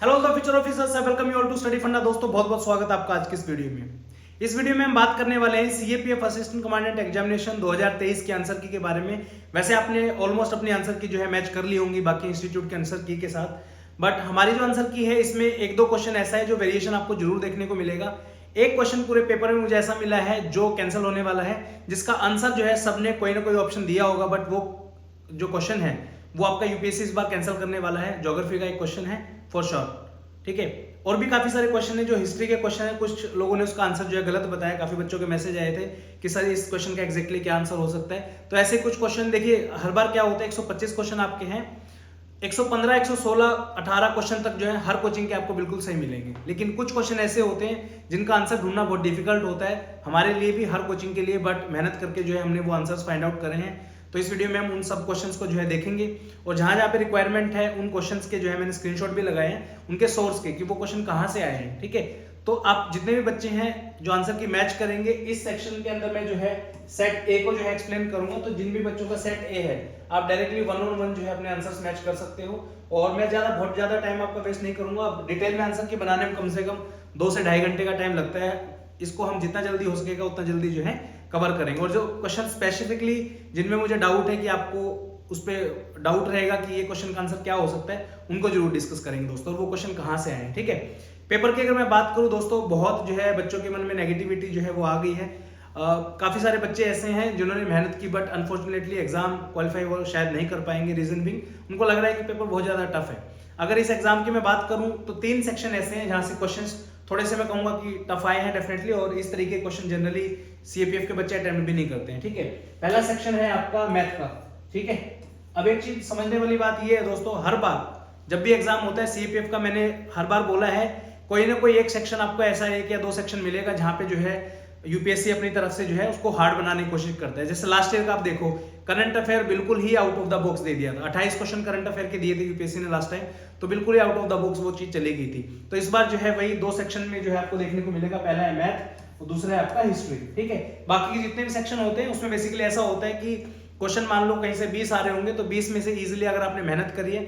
Hello the future officers, welcome you all to study funda. दोस्तों बहुत बहुत स्वागत है आपका आज की इस वीडियो में। इस वीडियो में हम बात करने वाले हैं सीएपीएफ असिस्टेंट कमांडेंट एग्जामिनेशन 2023 के आंसर की के बारे में। वैसे आपने ऑलमोस्ट अपनी आंसर की जो है मैच कर ली होंगी बाकी इंस्टीट्यूट के आंसर की के साथ, बट हमारी जो आंसर की है इसमें एक दो क्वेश्चन ऐसा है जो वेरिएशन आपको जरूर देखने को मिलेगा। एक क्वेश्चन पूरे पेपर में मुझे ऐसा मिला है जो कैंसिल होने वाला है, जिसका आंसर जो है सबने कोई ना कोई ऑप्शन दिया होगा, बट वो जो क्वेश्चन है वो आपका यूपीएससी इस बार कैंसिल करने वाला है। ज्योग्राफी का एक क्वेश्चन है फॉर श्योर, ठीक है। और भी काफी सारे क्वेश्चन है जो हिस्ट्री के क्वेश्चन है, कुछ लोगों ने उसका आंसर जो है गलत बताया। काफी बच्चों के मैसेज आए थे कि सर इस क्वेश्चन का एग्जैक्टली क्या आंसर हो सकता है। तो ऐसे कुछ क्वेश्चन देखिए, हर बार क्या होता है 125 क्वेश्चन आपके हैं, 115, 116, 18 क्वेश्चन तक जो है हर कोचिंग के आपको बिल्कुल सही मिलेंगे। लेकिन कुछ क्वेश्चन ऐसे होते हैं जिनका आंसर ढूंढना बहुत डिफिकल्ट होता है हमारे लिए भी, हर कोचिंग के लिए, बट मेहनत करके जो है हमने वो आंसर्स फाइंड आउट करे हैं। तो इस वीडियो में हम उन सब क्वेश्चंस को जो है देखेंगे, और जहां जहां पे रिक्वायरमेंट है उन क्वेश्चंस के जो है मैंने स्क्रीनशॉट भी लगाए हैं उनके सोर्स के, कि वो क्वेश्चन कहां से आए हैं, ठीक है। तो आप जितने भी बच्चे हैं जो आंसर की मैच करेंगे, इस सेक्शन के अंदर मैं जो है सेट ए को जो है एक्सप्लेन करूंगा। तो जिन भी बच्चों का सेट ए है आप डायरेक्टली 1-on-1 जो है अपने आंसर्स मैच कर सकते हो। और मैं बहुत ज्यादा टाइम आपका वेस्ट नहीं करूंगा। डिटेल में आंसर की बनाने में कम से कम 2 से ढाई घंटे का टाइम लगता है। इसको हम जितना जल्दी हो सकेगा उतना जल्दी जो है कवर करेंगे। और जो क्वेश्चन स्पेसिफिकली जिनमें मुझे डाउट है कि आपको उस पर डाउट रहेगा कि ये क्वेश्चन का आंसर क्या हो सकता है, उनको जरूर डिस्कस करेंगे दोस्तों। और वो क्वेश्चन कहाँ से आए हैं, ठीक है। पेपर की अगर मैं बात करूं दोस्तों, बहुत जो है बच्चों के मन में नेगेटिविटी जो है वो आ गई है। काफी सारे बच्चे ऐसे हैं जिन्होंने मेहनत की, बट अनफॉर्चुनेटली एग्जाम क्वालिफाई वो शायद नहीं कर पाएंगे। रीजन बिंग उनको लग रहा है कि पेपर बहुत ज्यादा टफ है। अगर इस एग्जाम की मैं बात करूं तो 3 सेक्शन ऐसे हैं जहां से क्वेश्चंस थोड़े से मैं कहूंगा कि टफ आए हैं डेफिनेटली, और इस तरीके के क्वेश्चन जनरली सीएपीएफ के बच्चे अटेम्प्ट भी नहीं करते हैं, ठीक है। पहला सेक्शन है आपका मैथ का, ठीक है। अब एक चीज समझने वाली बात ये है दोस्तों, हर बार जब भी एग्जाम होता है सीएपीएफ का, मैंने हर बार बोला है कोई ना कोई एक सेक्शन आपको ऐसा 1 या 2 सेक्शन मिलेगा जहां पे जो है यूपीएससी अपनी तरफ से जो है उसको हार्ड बनाने की कोशिश करता है। जैसे लास्ट ईयर का आप देखो, करंट अफेयर बिल्कुल ही आउट ऑफ द बॉक्स दे दिया था। 28 क्वेश्चन करंट अफेयर के दिए थे यूपीएससी ने लास्ट टाइम, तो बिल्कुल ही आउट ऑफ द बॉक्स वो चीज चली गई थी। तो इस बार जो है वही 2 सेक्शन में जो है आपको देखने को मिलेगा। पहला है मैथ और दूसरा है आपका हिस्ट्री, ठीक है। बाकी जितने भी सेक्शन होते हैं उसमें बेसिकली ऐसा होता है कि क्वेश्चन मान लो कहीं से 20 आ रहे होंगे, तो 20 में से इजीली अगर आपने मेहनत करी है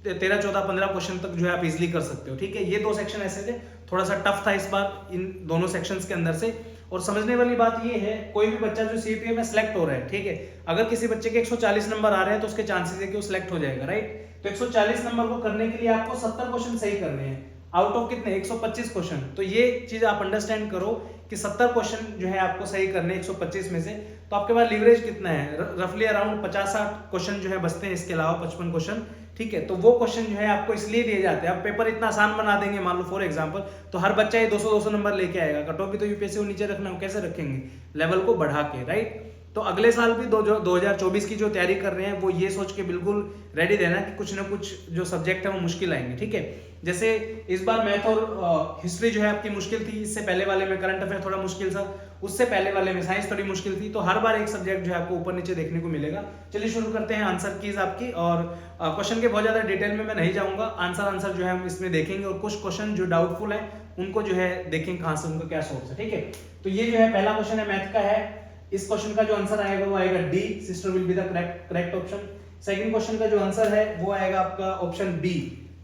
13, 14, 15 क्वेश्चन तक जो है आप इजीली कर सकते हो, ठीक है। ये 2 सेक्शन ऐसे थे, थोड़ा सा टफ था इस बार इन दोनों सेक्शंस के अंदर से। और समझने वाली बात ये है, कोई भी बच्चा जो सीपीएफ में सिलेक्ट हो रहा है, ठीक है, अगर किसी बच्चे के 140 नंबर आ रहे हैं तो उसके चांसेस है कि वो सिलेक्ट हो जाएगा, राइट। तो 140 नंबर को करने के लिए आपको 70 क्वेश्चन सही करने हैं आउट ऑफ कितने, 125 क्वेश्चन। तो ये चीज आप अंडरस्टैंड करो कि 70 क्वेश्चन जो है आपको सही करने 125 में से, तो आपके पास लीवरेज कितना है, रफली अराउंड 50-60 क्वेश्चन जो है बचते हैं, इसके अलावा 55 क्वेश्चन, ठीक है। तो वो क्वेश्चन जो है आपको इसलिए दिए जाते हैं। अब पेपर इतना आसान बना देंगे मान लो फॉर एग्जांपल, तो हर बच्चा ये 200-200 नंबर लेके आएगा। कट ऑफ भी तो यूपीएससी को नीचे रखना हो, कैसे रखेंगे, लेवल को बढ़ा के, राइट। तो अगले साल भी 2024 की जो तैयारी कर रहे हैं वो ये सोच के बिल्कुल रेडी रहना कि कुछ ना कुछ जो सब्जेक्ट है वो मुश्किल आएंगे, ठीक है। जैसे इस बार मैथ और हिस्ट्री जो है आपकी मुश्किल थी, इससे पहले वाले में करंट अफेयर थोड़ा मुश्किल था, उससे पहले वाले में साइंस थोड़ी मुश्किल थी। तो हर बार एक सब्जेक्ट जो है आपको ऊपर नीचे देखने को मिलेगा। चलिए शुरू करते हैं आंसर कीज आपकी। और क्वेश्चन के बहुत ज्यादा डिटेल में मैं नहीं जाऊंगा, आंसर जो है हम इसमें देखेंगे, और कुछ क्वेश्चन जो डाउटफुल है उनको जो है देखेंगे कहां से, उनका क्या सोर्स है, ठीक है। तो ये जो है पहला क्वेश्चन है मैथ का है। इस क्वेश्चन का जो आंसर आएगा वो आएगा D, sister will be the correct option. Second question का जो आंसर है वो आएगा आपका ऑप्शन बी,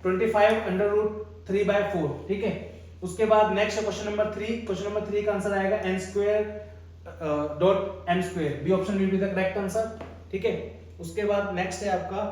25√3/4, ठीक है। उसके बाद next question number 3, question number 3 का आंसर आएगा n².m², B option will be the correct answer, ठीक है। उसके बाद नेक्स्ट है आपका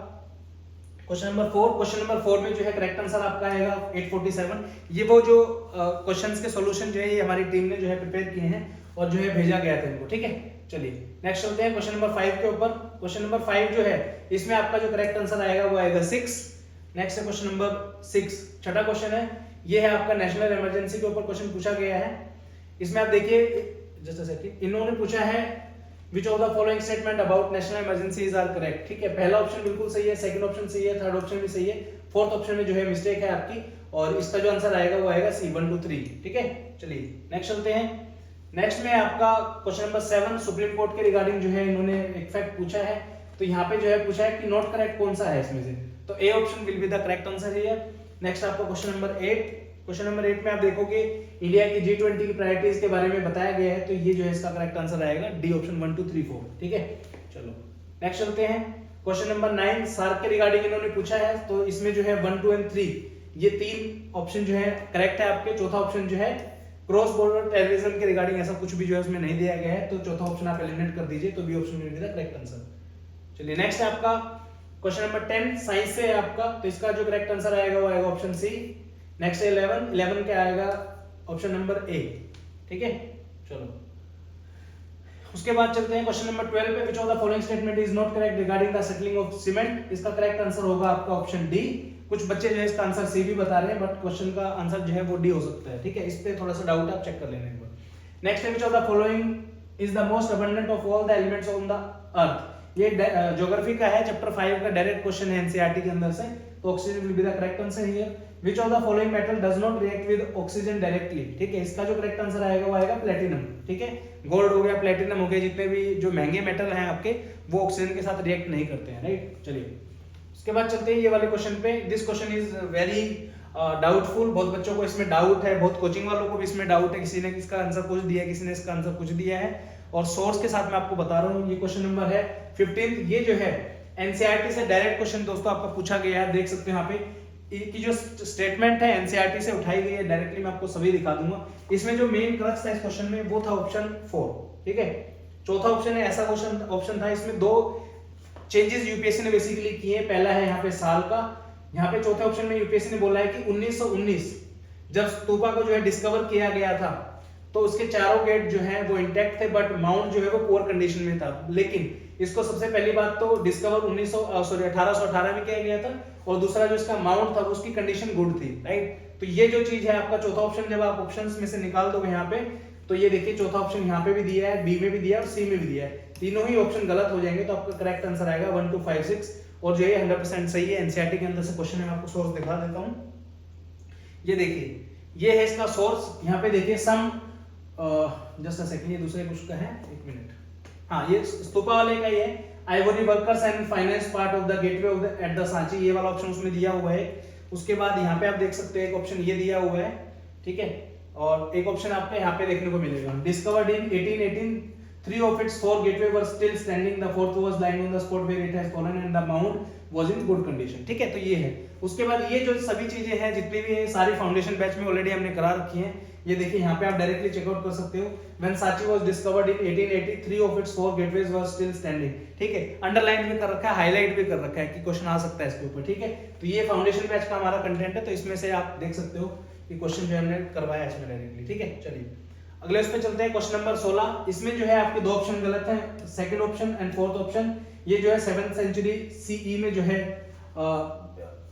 क्वेश्चन नंबर 4। क्वेश्चन नंबर 4 में जो है करेक्ट आंसर आपका आएगा 847। ये वो जो क्वेश्चंस के सॉल्यूशन जो है ये हमारी टीम ने जो है प्रिपेयर किए हैं और जो है भेजा गया था इनको, ठीक है। चलिए नेक्स्ट चलते हैं क्वेश्चन नंबर 5 के ऊपर। क्वेश्चन नंबर 5 जो है इसमें आपका जो करेक्ट आंसर आएगा वो आएगा 6। नेक्स्ट है क्वेश्चन नंबर 6, छठा क्वेश्चन है, ये है आपका नेशनल इमरजेंसी के ऊपर क्वेश्चन पूछा गया है। इसमें आप देखिए, जस्ट अ सेकंड, इन्होंने पूछा है Which of the following statement about national emergencies are correct, ठीक है। पहला ऑप्शन बिल्कुल सही है, सेकंड ऑप्शन सही है, थर्ड ऑप्शन भी सही है, फोर्थ ऑप्शन में जो है मिस्टेक है आपकी, और इसका जो आंसर आएगा वो आएगा सी, 1, 2, 3, ठीक है। चलिए नेक्स्ट चलते हैं। नेक्स्ट में आपका क्वेश्चन नंबर 7, सुप्रीम कोर्ट के रिगार्डिंग जो है इन्होंने एक फैक्ट पूछा है। तो यहाँ पे जो है पूछा है कि नॉट करेक्ट कौन सा है इसमें से, तो A option will be the correct answer here. Next आपका क्वेश्चन नंबर 8, क्वेश्चन नंबर 8 में आप देखोगे इंडिया की G20 की प्रायोरिटीज के बारे में बताया गया है, तो ये जो है इसका करेक्ट आंसर आएगा डी ऑप्शन 1, 2, 3, 4, ठीक है। चलो नेक्स्ट चलते हैं। क्वेश्चन नंबर 9, सार्क के रिगार्डिंग इन्होंने पूछा है, तो इसमें जो है 1, 2 एंड 3 ये 3 ऑप्शन जो है करेक्ट है आपके। चौथा ऑप्शन जो है क्रॉस बॉर्डर टेररिज्म के रिगार्डिंग ऐसा कुछ भी जो है उसमें नहीं दिया गया है, तो चौथा ऑप्शन आप एलिमिनेट कर दीजिए, तो B option will be the correct answer. चलिए नेक्स्ट है आपका क्वेश्चन नंबर 10 साइंस से है आपका, तो इसका जो करेक्ट आंसर आएगा वो आएगा ऑप्शन सी। नेक्स्ट है 11 क्या आएगा ऑप्शन नंबर ए, ठीक है। चलो उसके बाद चलते हैं क्वेश्चन नंबर 12 पे, विच of the following statement is not correct regarding the settling of cement. इसका करेक्ट आंसर होगा आपका ऑप्शन डी। कुछ बच्चे जो है इसका आंसर सी भी बता रहे हैं, बट क्वेश्चन का आंसर जो है वो डी हो सकता है, ठीक है। इस पे थोड़ा सा डाउट आप चेक कर लेना एक बार। नेक्स्ट है which of the following is the most abundant of all the elements on the earth. ये ज्योग्राफी का है, चैप्टर 5 का डायरेक्ट क्वेश्चन है एनसीईआरटी के अंदर से, तो oxygen will be the correct answer here. Which of the following metal does not react with oxygen directly, ठीक है। इसका जो करेक्ट आंसर आएगा वो आएगा प्लेटिनम, ठीक है। गोल्ड हो गया, प्लेटिनम हो गया, जितने भी जो महंगे मेटल हैं आपके वो ऑक्सीजन के साथ रिएक्ट नहीं करते हैं, राइट। चलिए उसके बाद चलते हैं ये वाले क्वेश्चन पे। This question is very doubtful, बहुत बच्चों को इसमें डाउट है, बहुत कोचिंग वालों को भी इसमें डाउट है, किसी ने इसका आंसर कुछ दिया है, किसी ने इसका आंसर कुछ दिया है, और सोर्स के साथ मैं आपको बता रहा हूँ। ये क्वेश्चन नंबर है 15। ये जो है एनसीईआरटी से डायरेक्ट क्वेश्चन दोस्तों आपका पूछा गया है, देख सकते हैं यहाँ पे की जो स्टेटमेंट है एनसीईआरटी से उठाई गई है डायरेक्टली, मैं आपको सभी दिखा दूंगा। इसमें जो मेन क्रक्स था इस क्वेश्चन में वो था ऑप्शन 4, ठीक है। चौथा ऑप्शन है ऐसा ऑप्शन था, इसमें 2 चेंजेस यूपीएससी ने बेसिकली किए हैं। पहला है यहाँ पे साल का, यहाँ पे चौथे ऑप्शन में यूपीएससी ने बोला है कि 1919 जब स्तूपा को जो है डिस्कवर किया गया था तो उसके चारों गेट जो है वो इंटैक्ट थे, बट माउंट जो है वो पुअर कंडीशन में था। लेकिन इसको सबसे पहली बात तो डिस्कवर 1818 में किया गया था, और दूसरा जो इसका माउंट था उसकी कंडीशन गुड थी, राइट। तो ये जो चीज है आपका चौथा ऑप्शन, जब आप ऑप्शंस में से निकाल दोगे यहाँ पे, तो ये देखिए चौथा ऑप्शन यहाँ पे भी दिया है, बी में भी दिया है और सी में भी दिया है। तीनों ही ऑप्शन गलत हो जाएंगे, तो आपका करेक्ट आंसर आएगा 1 2 5 6, और जो ये 100% सही है। एनसीईआरटी के अंदर से क्वेश्चन है, मैं आपको सोर्स दिखा देता हूँ। ये देखिए ये है इसका सोर्स, यहाँ पे देखिए सम जस्ट अ सेकंड, ये दूसरे कुछ का है, एक मिनट। हाँ ये स्तूपा वाले का ही है, Ivory workers and finance part of the gateway of the at the Sanchi, ये वाला ऑप्शन उसमें दिया हुआ है। उसके बाद यहाँ पे आप देख सकते हैं एक ऑप्शन ये दिया हुआ है, ठीक है। और एक ऑप्शन आपको यहाँ पे देखने को मिलेगा, discovered in 1818 3 of its 4 gateway were still standing, the fourth was lying on the spot where it has fallen and the mount was in good condition, ठीक है। तो ये है। उसके बाद ये जो सभी चीजें हैं जितनी भी है सारी फाउंडेशन बैच में ऑलरेडी हमने करा रखी हैं। ये देखिए यहाँ पे आप डायरेक्टली चेकआउट कर सकते हो। When Sanchi was discovered in 1880 3 of its 4 gateways were still standing, ठीक है। अंडरलाइन भी कर रखा है, हाईलाइट भी कर रखा है कि क्वेश्चन आ सकता है इसके ऊपर, ठीक है। तो ये फाउंडेशन बैच का हमारा कंटेंट है, तो इसमें से आप देख सकते हो कि क्वेश्चन जो हमने करवाया है इसमें डायरेक्टली, ठीक है। चलिए अगले उस पे चलते हैं, क्वेश्चन नंबर 16। इसमें जो है आपके 2 ऑप्शन गलत हैं, second option and fourth option. ये जो है 7th सेंचुरी सीई में जो है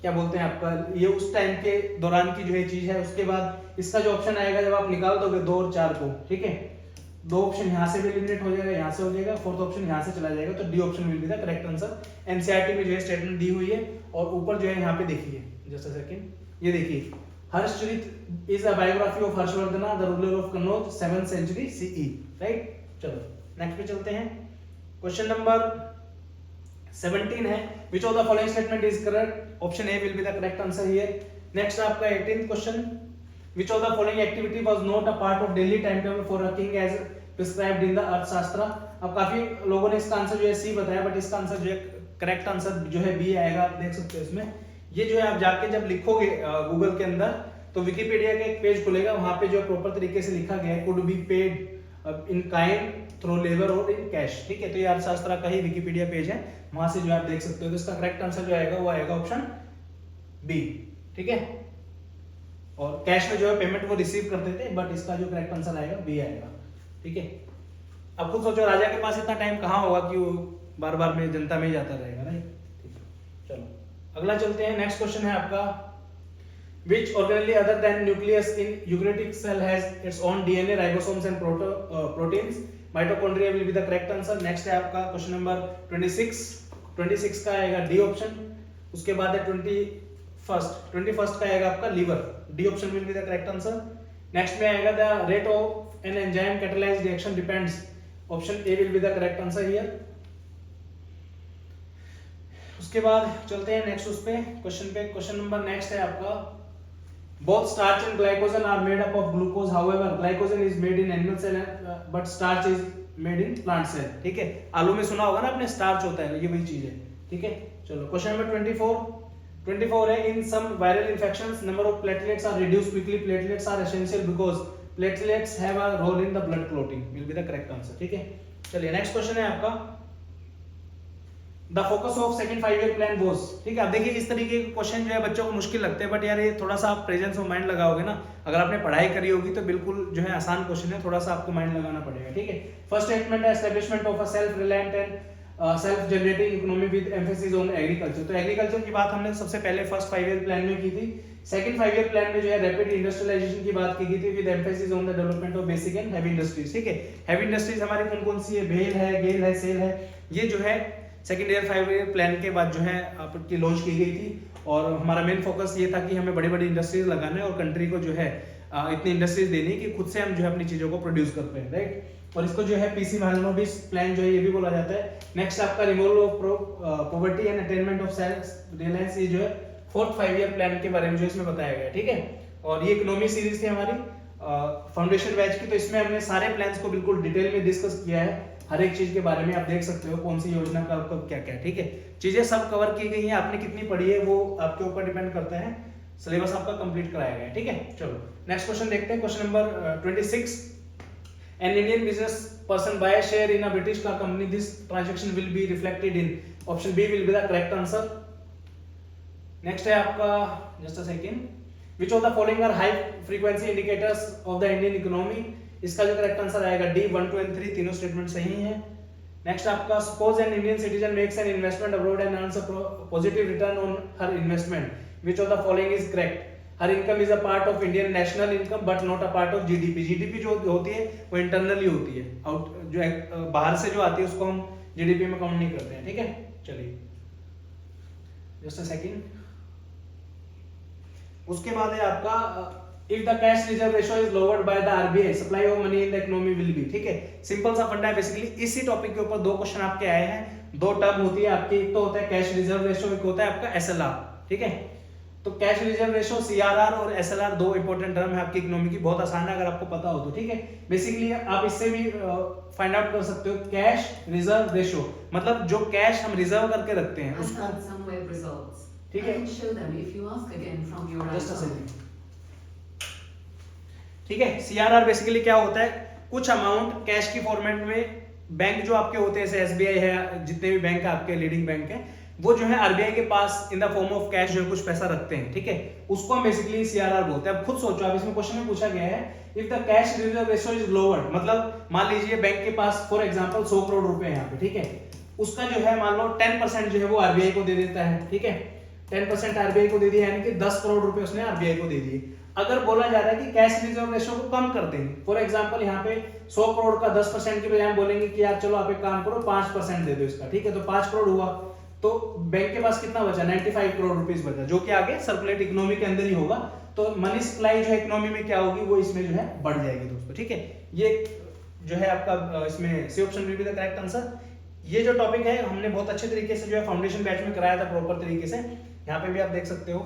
क्या बोलते हैं आपका, ये उस टाइम के दौरान की जो है चीज है। उसके बाद इसका जो ऑप्शन आएगा जब आप निकाल दोगे 2 और 4 को, ठीक है, 2 ऑप्शन यहाँ से भी एलिमिनेट हो जाएगा, यहाँ से हो जाएगा, फोर्थ ऑप्शन यहाँ से चला जाएगा, तो D option will be the correct answer. NCERT में जो है स्टेटमेंट दी हुई है, और ऊपर जो है यहाँ पे देखिए, जस्ट अ सेकंड, ये देखिए Harshacharita is a biography of Harshavardhana the ruler of Kannauj 7th century CE, right. चलो नेक्स्ट पे चलते हैं, क्वेश्चन नंबर 17 है, which of the following statement is correct? Option A will be the correct answer here. Next आपका 18th question, which of the following activity was not a part of daily timetable for a king as prescribed in the अर्थशास्त्र। अब काफी लोगों ने इसका answer जो है सी बताया, बट इसका आंसर जो है करेक्ट आंसर जो है बी आएगा, आप देख सकते हो इसमें। ये जो है आप जाके जब लिखोगे गूगल के अंदर, तो विकिपीडिया का एक पेज खुलेगा, वहां पे जो प्रॉपर तरीके से लिखा गया है could be paid in kind through labour और इन कैश, ठीक है। तो ये अर्थशास्त्र का ही विकिपीडिया पेज है, वहां से जो आप देख सकते हो। तो इसका करेक्ट आंसर जो आएगा वो आएगा ऑप्शन बी, ठीक है। और कैश में जो है पेमेंट वो रिसीव करते थे, बट इसका जो करेक्ट आंसर आएगा बी आएगा, ठीक है। अब खुद सोचो राजा के पास इतना टाइम कहाँ होगा कि वो बार बार में जनता में ही जाता रहेगा, राइट। ठीक है, चलो अगला चलते हैं। नेक्स्ट क्वेश्चन है आपका, which organelle other than nucleus in eukaryotic cell has its own DNA, ribosomes and proteins? Mitochondria will be the correct answer. Next है आपका क्वेश्चन नंबर 26 का आएगा डी ऑप्शन। उसके बाद है 21st का आएगा आपका liver, D option will be the correct answer. Next में आएगा the rate of an enzyme catalyzed reaction depends, option A will be the correct answer here. उसके बाद चलते हैं नेक्स्ट उस पे क्वेश्चन पे। क्वेश्चन नंबर नेक्स्ट है आपका, both starch and glycogen are made up of glucose, however glycogen is made in animal cell but starch is made in plant cell, ठीक है। आलू में सुना होगा ना आपने, स्टार्च होता है, ये वही चीज है, ठीक है। चलो क्वेश्चन नंबर 24 24 है, in some viral infections number of platelets are reduce quickly, platelets are essential because platelets have a role in the blood clotting, will be the correct answer. ठीक है, चलिए नेक्स्ट क्वेश्चन है आपका, the focus of second 5 year plan was. ठीक है, अब देखिए इस तरीके के क्वेश्चन जो है बच्चों को मुश्किल लगते हैं, बट यार ये थोड़ा सा आप प्रेजेंस ऑफ माइंड लगाओगे ना, अगर आपने पढ़ाई करी होगी तो बिल्कुल जो है आसान क्वेश्चन है, थोड़ा सा आपको माइंड लगाना पड़ेगा। ठीक है, फर्स्ट स्टेटमेंट है establishment of a self reliant and self generating economy with emphasis on agriculture. तो एग्रीकल्चर की बात हमने सबसे पहले फर्स्ट 5 ईयर प्लान में की थी। सेकंड 5 ईयर प्लान में जो है रैपिड इंडस्ट्रियलाइजेशन की बात की गई थी with emphasis on the development of basic and heavy industries. ठीक है, हैवी इंडस्ट्रीज हमारी कौन कौन सी है, भेल है, गेल है, सेल है, ये जो है सेकंड ईयर 5 ईयर प्लान के बाद जो है आपकी लॉन्च की गई थी, और हमारा मेन फोकस ये था कि हमें बड़ी बड़ी इंडस्ट्रीज लगाना है और कंट्री को जो है इतनी इंडस्ट्रीज देनी है कि खुद से हम जो है अपनी चीजों को प्रोड्यूस कर पाए, राइट। और इसको जो है पीसी महालनोबिस प्लान जो है ये भी बोला जाता है। नेक्स्ट आपका removal of poverty and attainment of self reliance, ये जो है फोर्थ 5 ईयर प्लान के बारे में जो इसमें बताया गया है। ठीक है, और ये इकोनॉमी सीरीज थी हमारी फाउंडेशन बैच की, तो इसमें हमने सारे प्लान्स को बिल्कुल डिटेल में डिस्कस किया है, हर एक चीज के बारे में आप देख सकते हो कौन सी योजना का आपको क्या क्या। ठीक है, चीजें सब कवर की गई हैं, आपने कितनी पढ़ी है वो आपके ऊपर डिपेंड करता है, सिलेबस आपका कंप्लीट कराया गया है। ठीक है, चलो नेक्स्ट क्वेश्चन देखते हैं, question number 26, an Indian business person buy share in a British car company, this transaction will be reflected in, option B will be the correct answer. Next है आपका, just a second, which of the following are high frequency indicators of the Indian economy, इसका जो correct answer आएगा D, 1, 2 and 3 तीनों statement सही हैं। Next आपका, suppose an Indian citizen makes an investment abroad and earns a positive return on her investment, which of the following is correct, her income is a part of Indian national income but not a part of GDP. GDP जो होती है वो internally होती है, out जो बाहर से जो आती है उसको हम जीडीपी में काउंट नहीं करते हैं। ठीक है, चलिए जस्ट अ सेकंड, उसके बाद है आपका, if the cash reserve ratio is lowered by the RBI, supply of money in the economy will be। ठीक है, सिंपल सा फंडा है बेसिकली, इसी टॉपिक के ऊपर दो क्वेश्चन आपके आए हैं, दो टर्म होती है आपकी, एक तो होता है कैश रिजर्व रेशियो, एक होता है आपका एसएलआर। ठीक है, तो कैश रिजर्व रेशियो, सीआरआर और एसएलआर दो इंपॉर्टेंट टर्म है आपकी इकोनॉमी की, बहुत आसान है अगर आपको पता हो तो। ठीक है, बेसिकली आप इससे भी फाइंड आउट कर सकते हो, कैश रिजर्व रेशियो मतलब जो कैश हम रिजर्व करके रखते हैं उसको। ठीक है, जस्ट अ सेकंड। ठीक है, सीआरआर बेसिकली क्या होता है, कुछ अमाउंट कैश की फॉर्मेट में बैंक जो आपके होते हैं, जैसे एसबीआई है, जितने भी बैंक है आपके लीडिंग बैंक है, वो जो है आरबीआई के पास in the form of cash जो है कुछ पैसा रखते हैं। ठीक है, उसको हम बेसिकली सीआरआर बोलते हैं। अब खुद सोचो, अब इसमें क्वेश्चन में पूछा गया है, if the cash reserve ratio is lowered, मतलब मान लीजिए बैंक के पास फॉर एग्जांपल 100 करोड़ रुपए है यहाँ पे। ठीक है, उसका जो है मान लो 10% जो है वो आरबीआई को दे देता है। ठीक है, 10% आरबीआई को दे दिया, यानी कि 10 करोड़ रुपए उसने आरबीआई को दे दिए। अगर बोला जा रहा है कि कैश रिजर्व रेशियो को कम कर देंगे, फॉर एग्जांपल यहाँ पे 100 करोड़ का 10% की बजाय हम बोलेंगे कि यार चलो आप एक काम करो 5% दे दो इसका। ठीक है, तो 5 करोड़ हुआ, तो बैंक के पास कितना बचा, 95 करोड़ रुपीस बचा, जो कि आगे सर्कुलेट इकोनॉमी के अंदर ही होगा। तो मनी सप्लाई जो है इकोनॉमी में क्या होगी, वो इसमें जो है बढ़ जाएगी दोस्तों। ठीक है, ये जो है आपका इसमें C option will be the correct answer. ये जो टॉपिक है हमने बहुत अच्छे तरीके से जो है फाउंडेशन बैच में कराया था प्रॉपर तरीके से। यहाँ पे भी आप देख सकते हो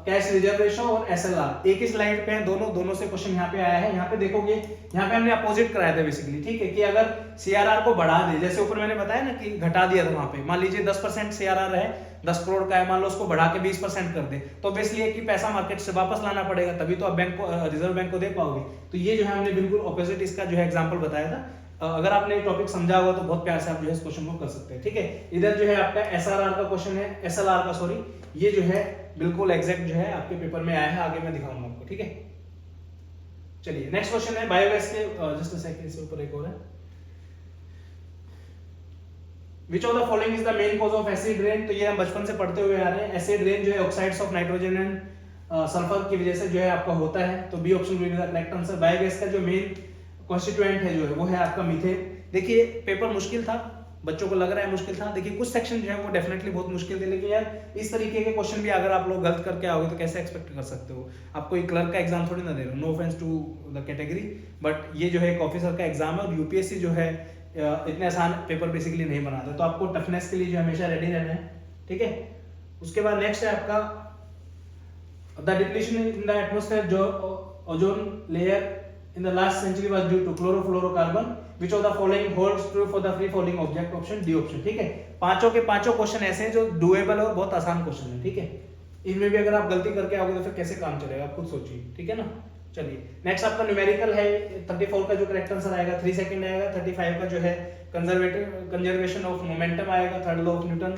कैश रिजर्व रेशियो और एसएलआर एक ही स्लाइड पे है, दोनों से क्वेश्चन यहाँ पे आया है। यहाँ पे देखोगे, यहाँ पे हमने अपोजिट कराया था बेसिकली। ठीक है, कि अगर सीआरआर को बढ़ा दे, जैसे ऊपर मैंने बताया ना कि घटा दिया था वहां पे, मान लीजिए 10% सीआरआर है, 10 करोड़ का है, मान लो उसको बढ़ा के 20% कर दे, तो ऑब्वियसली है कि पैसा मार्केट से वापस लाना पड़ेगा, तभी तो आप बैंक को, रिजर्व बैंक को दे पाओगे। तो ये जो है हमने बिल्कुल ऑपोजिट इसका जो है एग्जाम्पल बताया था। अगर आपने टॉपिक समझा होगा तो बहुत प्यार से आप जो है इस क्वेश्चन को कर सकते हैं। ठीक है, इधर जो है आपका एसआरआर का क्वेश्चन है, एसएलआर का सॉरी, ये जो है बिल्कुल एग्जैक्ट जो है आपके पेपर में आया है, आगे मैं दिखाऊंगा आपको। ठीक है, चलिए नेक्स्ट क्वेश्चन है बायोगैस के, जस्ट अ सेकंड, इसके ऊपर एक और है, Which of the following is the main cause of acid rain? तो ये हम बचपन से पढ़ते हुए आ रहे हैं। एसिड रेन जो है oxides of nitrogen and sulphur की वजह से जो है आपका होता है, तो B option will be the correct answer. Biogas का जो मेन कॉन्स्टिट्यूएंट है जो है वो है आपका मीथेन। देखिए पेपर मुश्किल था, बच्चों को लग रहा है मुश्किल था, देखिए कुछ सेक्शन जो है वो डेफिनेटली बहुत मुश्किल थे, लेकिन यार इस तरीके के क्वेश्चन भी अगर आप लोग गलत करके आओगे तो कैसे एक्सपेक्ट कर सकते हो। आप कोई क्लर्क का एग्जाम थोड़ी ना दे रहे हो, no offence to the category, but ये जो है एक ऑफिसर का एग्जाम है और यूपीएससी जो है इतने आसान पेपर बेसिकली नहीं बनाते, तो आपको टफनेस के लिए जो हमेशा रेडी रहना है। ठीक है, उसके बाद नेक्स्ट है आपका the depletion in the atmosphere जो ozone layer in the last century was due to chlorofluorocarbon. Which of the following holds true for the free falling object? Option D option. ठीक है, पांचों के पांचों क्वेश्चन ऐसे हैं जो डुएबल और बहुत आसान क्वेश्चन है। ठीक है, इनमें भी अगर आप गलती करके आओगे तो फिर कैसे काम चलेगा, आप खुद सोचिए। ठीक है ना, चलिए नेक्स्ट आपका न्यूमेरिकल है। 34 का जो करेक्ट आंसर आएगा 3 सेकंड आएगा। 35 का जो है कंजर्वेशन ऑफ मोमेंटम आएगा। थर्ड लॉ ऑफ न्यूटन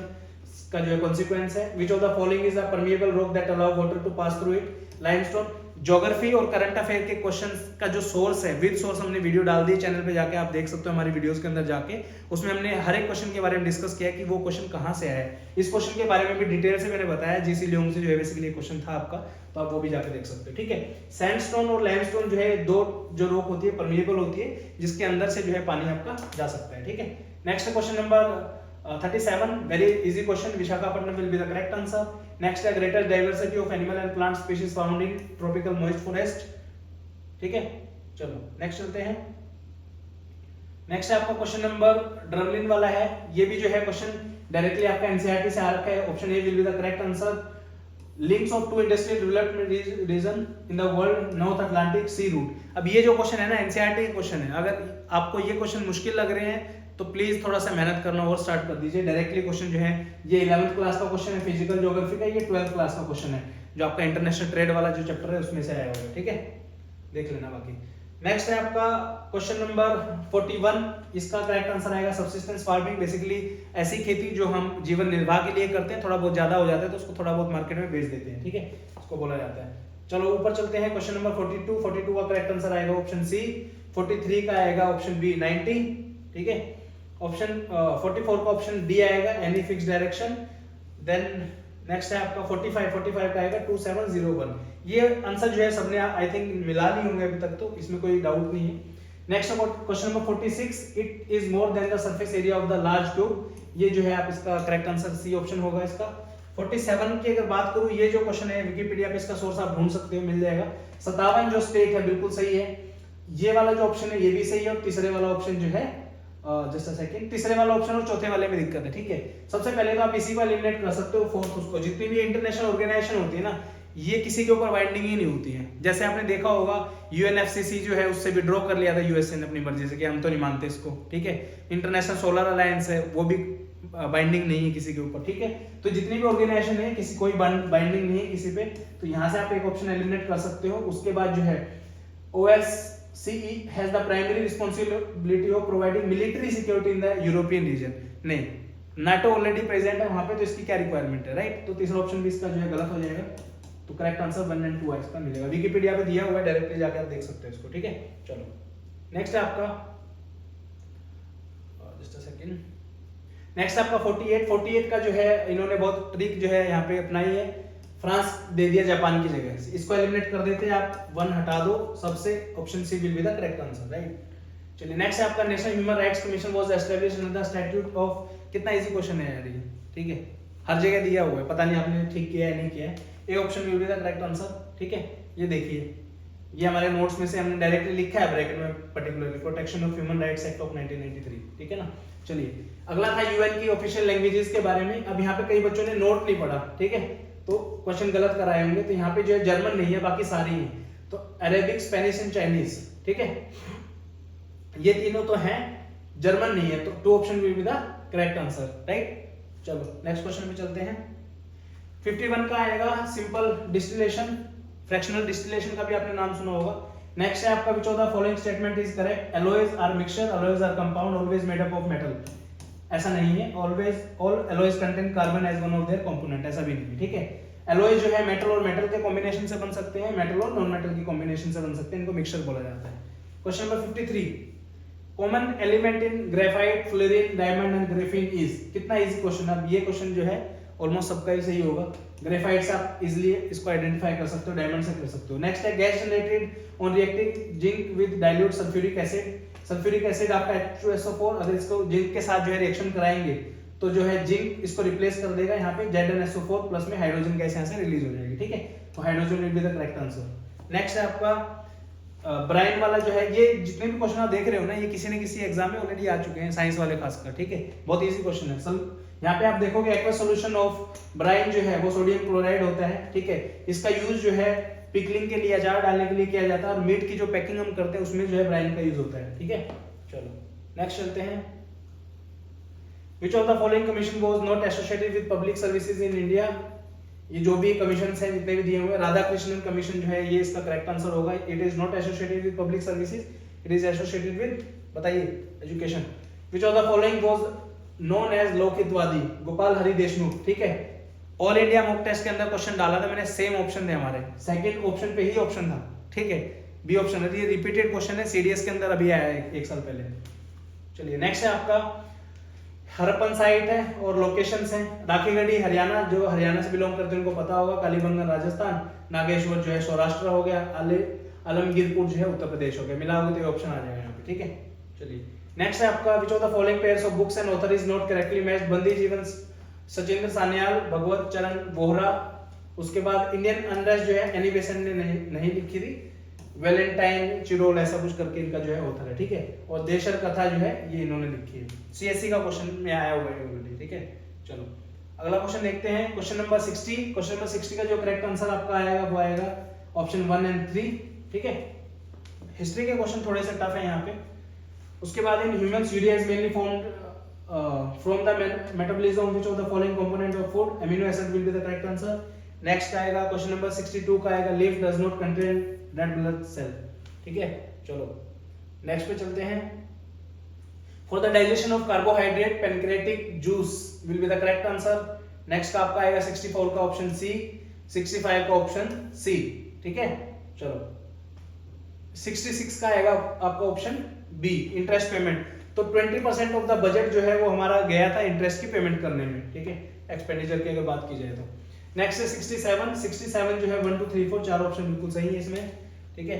का जो है कॉन्सिक्वेंस है। Which of the following is a permeable rock that allow water to pass through it? Limestone. Geography और करंट अफेयर के क्वेश्चंस का जो सोर्स है, विद सोर्स हमने वीडियो डाल दी चैनल पे, जाके आप देख सकते हो हमारी वीडियोस के अंदर जाके। उसमें हमने हर एक क्वेश्चन के बारे में डिस्कस किया कि वो क्वेश्चन कहाँ से आया है। इस क्वेश्चन के बारे में भी डिटेल से मैंने बताया, जीसी ल्योंग से जो है बेसिकली क्वेश्चन था आपका, तो आप वो भी जाके देख सकते हो। ठीक है, सैंडस्टोन और लाइमस्टोन जो है दो जो रॉक होती है परमिएबल होती है, जिसके अंदर से जो है पानी आपका जा सकता है। ठीक है, next question number 37, very easy question. Visakhapatnam will be the correct answer. Next है greater diversity of animal and plant species found in tropical moist forest. ठीक है, चलो नेक्स्ट चलते हैं। नेक्स्ट है आपका क्वेश्चन नंबर ड्रमलिन वाला है। ये भी जो है क्वेश्चन डायरेक्टली आपका एनसीईआरटी से आ रखा है। Option A will be the correct answer. Links of two industrial development region in the world North Atlantic sea route. अब ये जो क्वेश्चन है ना एनसीईआरटी के क्वेश्चन है, अगर आपको ये क्वेश्चन मुश्किल लग रहे हैं तो प्लीज थोड़ा सा मेहनत करना और स्टार्ट कर दीजिए। डायरेक्टली क्वेश्चन जो है ये 11th क्लास का क्वेश्चन है फिजिकल ज्योग्राफी का, ये 12th क्लास का क्वेश्चन है जो आपका इंटरनेशनल ट्रेड वाला जो चैप्टर है उसमें से आया होगा। ठीक है, देख लेना बाकी। नेक्स्ट है आपका क्वेश्चन नंबर 41। इसका करेक्ट आंसर आएगा सब्सिस्टेंस फार्मिंग। बेसिकली ऐसी खेती जो हम जीवन निर्वाह के लिए करते हैं, थोड़ा बहुत ज्यादा हो जाता है तो उसको थोड़ा बहुत मार्केट में बेच देते हैं। ठीक है, उसको बोला जाता है। चलो ऊपर चलते हैं। क्वेश्चन नंबर 42 का करेक्ट आंसर आएगा ऑप्शन सी। 43 का आएगा ऑप्शन बी 90। ठीक है, ऑप्शन 44 का ऑप्शन डी आएगा any fix direction. Then next है आपका 45 का आएगा 2701। ये आंसर जो है सबने आई थिंक मिला नहीं होंगे अभी तक, तो इसमें कोई डाउट नहीं है। Next question number 46, it is more than the surface area of the large tube. ये जो है आप इसका करेक्ट आंसर सी ऑप्शन होगा इसका। 47 की अगर बात करूं, ये जो क्वेश्चन है विकिपीडिया पे इसका सोर्स आप ढूंढ सकते हो, मिल जाएगा। 57 जो स्टेट है बिल्कुल सही है। ये वाला जो ऑप्शन है ये भी सही है, और तीसरे वाला ऑप्शन जो है जस्ट अ सेकंड, तीसरे वाला ऑप्शन और चौथे वाले में दिक्कत है। ठीक है, सबसे पहले तो आप इसी को एलिमिनेट कर सकते हो, फोर्थ उसको। जितनी भी इंटरनेशनल ऑर्गेनाइजेशन होती है ना, ये किसी के ऊपर बाइंडिंग ही नहीं होती है। जैसे आपने देखा होगा यूएनएफसीसी जो है उससे विड्रॉ कर लिया था यूएसए ने अपनी मर्जी से कि हम तो नहीं मानते इसको। ठीक है, इंटरनेशनल सोलर अलायंस है वो भी बाइंडिंग नहीं है किसी के ऊपर। ठीक है, तो जितनी भी ऑर्गेनाइजेशन है किसी कोई बाइंडिंग नहीं है किसी पे, तो यहाँ से आप एक ऑप्शन एलिमिनेट कर सकते हो। उसके बाद जो है OSCE has the primary responsibility of providing military security in the European region। नहीं, NATO ऑलरेडी प्रेजेंट है वहां पे, तो इसकी क्या रिक्वायरमेंट है, राइट? तो तीसरा ऑप्शन भी इसका जो है गलत हो जाएगा। तो करेक्ट आंसर 1 और 2 इसका मिलेगा। विकिपीडिया पे दिया हुआ है, डायरेक्टली जाके आप देख सकते हो इसको। ठीक है, चलो नेक्स्ट है आपका जस्ट अ सेकंड। नेक्स्ट आपका 48 का जो है इन्होंने बहुत ट्रिक जो है यहाँ पे अपनाई है। फ्रांस दे दिया जापान की जगह, इसको एलिमिनेट कर देते हैं आप, 1 हटा दो सबसे। Option C will be the correct answer, right? चलिए नेक्स्ट है आपका National Human Rights Commission was established under the statute of. कितना इजी क्वेश्चन है यार ये। ठीक है, हर जगह दिया हुआ है, पता नहीं आपने ठीक किया है नहीं किया है। A option will be the correct answer. ठीक है, ये देखिए, ये हमारे नोट्स में से हमने डायरेक्टली लिखा है ब्रैकेट में, particularly protection of human rights act of 1993। ठीक है ना, चलिए अगला था यूएन की ऑफिशियल लैंग्वेजेस के बारे में। अब यहाँ पे कई बच्चों ने नोट नहीं पढ़ा, ठीक है, तो क्वेश्चन गलत कराए होंगे। तो यहाँ पे जो है जर्मन नहीं है, बाकी सारी हैं। तो अरेबिक, स्पेनिश एंड चाइनीज। ठीक है, ये तीनों तो हैं, जर्मन नहीं है, तो 2 option will be the correct answer, right? चलो नेक्स्ट क्वेश्चन में चलते हैं। 51 का आएगा सिंपल डिस्टिलेशन, फ्रैक्शनल डिस्टिलेशन का भी आपने नाम सुना होगा। नेक्स्ट है आपका which of the following statement is correct? Alloys are mixture, alloys are compound always made up of metal. ऐसा नहीं है, always all alloys contain carbon as one of their component, ऐसा भी नहीं है। ठीक है, एलॉय जो है मेटल और मेटल के कॉम्बिनेशन से बन सकते हैं, मेटल और नॉन मेटल की कॉम्बिनेशन से बन सकते हैं, इनको मिक्सचर बोला जाता है। Question number 53, common element in graphite, fluorine, diamond and graphene is. कितना इजी क्वेश्चन है। अब ये क्वेश्चन जो है ऑलमोस्ट सबका ही सही होगा। ग्रेफाइट से आप इजीली इसको आइडेंटिफाई कर सकते हो, डायमंड से कर सकते हो। नेक्स्ट है gas generated on reacting zinc with dilute sulphuric acid. Sulphuric acid आपका H2SO4, अगर इसको जिंक के साथ जो है रिएक्शन कराएंगे तो जो है जिंक इसको रिप्लेस कर देगा, यहाँ पे ZnSO4 प्लस में हाइड्रोजन गैस यहाँ से रिलीज हो जाएगी। ठीक है, तो hydrogen will be the correct answer. Next है आपका ब्राइन वाला जो है, ये जितने भी क्वेश्चन आप देख रहे हो ना, ये किसी न किसी एग्जाम में ऑलरेडी आ चुके हैं, साइंस वाले खासकर। ठीक है, बहुत इजी क्वेश्चन है। यहाँ पे आप देखोगे एक्वा सॉल्यूशन ऑफ ब्राइन जो है वो सोडियम क्लोराइड होता है। ठीक है, इसका यूज जो है पिकलिंग के लिए, अचार डालने के लिए किया जाता है, और मीट की जो पैकिंग हम करते हैं उसमें जो है ब्राइन का यूज होता है। ठीक है, चलो नेक्स्ट चलते हैं। Which of the following commission was not associated with public services in India? ये जो भी कमीशन हैं जितने भी दिए हुए, राधाकृष्णन कमीशन जो है ये इसका करेक्ट आंसर होगा। It is not associated with public services, it is associated with, बताइए, education. Which of the following was known as Lokhitwadi? Gopal Hari Deshmukh. ठीक है, ऑल इंडिया मॉक टेस्ट के अंदर क्वेश्चन डाला था मैंने, सेम ऑप्शन थे हमारे, सेकंड ऑप्शन पे ही ऑप्शन था। ठीक है, बी ऑप्शन है, ये रिपीटेड क्वेश्चन है, सीडीएस के अंदर अभी आया है एक साल पहले। चलिए नेक्स्ट है आपका हरप्पन साइट है और लोकेशंस हैं। राखीगढ़ी हरियाणा, जो हरियाणा से बिलोंग करते हैं उनको पता होगा, कालीबंगन राजस्थान, नागेश्वर जो है सौराष्ट्र हो गया, आलमगीरपुर जो है उत्तर प्रदेश हो गया, मिला होगा तो ये ऑप्शन आ जाएगा यहाँ पे। ठीक है, चलिए नेक्स्ट है आपका which of the following pairs of books and author is not correctly matched? बंदी जीवन सचिंद्र सान्याल, भगवत चरण बोहरा। उसके बाद इंडियन अनरेस्ट जो है एनी बेसेंट ने नहीं लिखी थी, वैलेंटाइन चिरोल ऐसा कुछ करके इनका जो है ऑथर है। ठीक है, और देशर कथा जो है ये इन्होंने लिखी है, सीएससी का क्वेश्चन में आया हुआ है ऑलरेडी। ठीक है, चलो अगला क्वेश्चन देखते हैं, क्वेश्चन नंबर 60। क्वेश्चन नंबर 60 का जो करेक्ट आंसर आपका आएगा वो आएगा ऑप्शन 1 एंड 3। ठीक है, हिस्ट्री के क्वेश्चन थोड़े से टफ है यहाँ पे। उसके बाद in humans urea is mainly found from the metabolism which of the following component of food? Amino acid will be the correct answer. Next आएगा क्वेश्चन नंबर 62 का आएगा leaf does not contain red blood cell. ठीक है, चलो next पे चलते हैं। For the digestion of carbohydrate pancreatic juice will be the correct answer. Next का आपका आएगा 64 का ऑप्शन सी, 65 का ऑप्शन सी। ठीक है, चलो 66 का आएगा आपका ऑप्शन बी, इंटरेस्ट पेमेंट। तो 20% ऑफ द बजट जो है वो हमारा गया था इंटरेस्ट की पेमेंट करने में। ठीक है, एक्सपेंडिचर की अगर बात की जाए तो। नेक्स्ट है 67 जो है 1 2 3 4 चार ऑप्शन बिल्कुल सही है इसमें। ठीक है,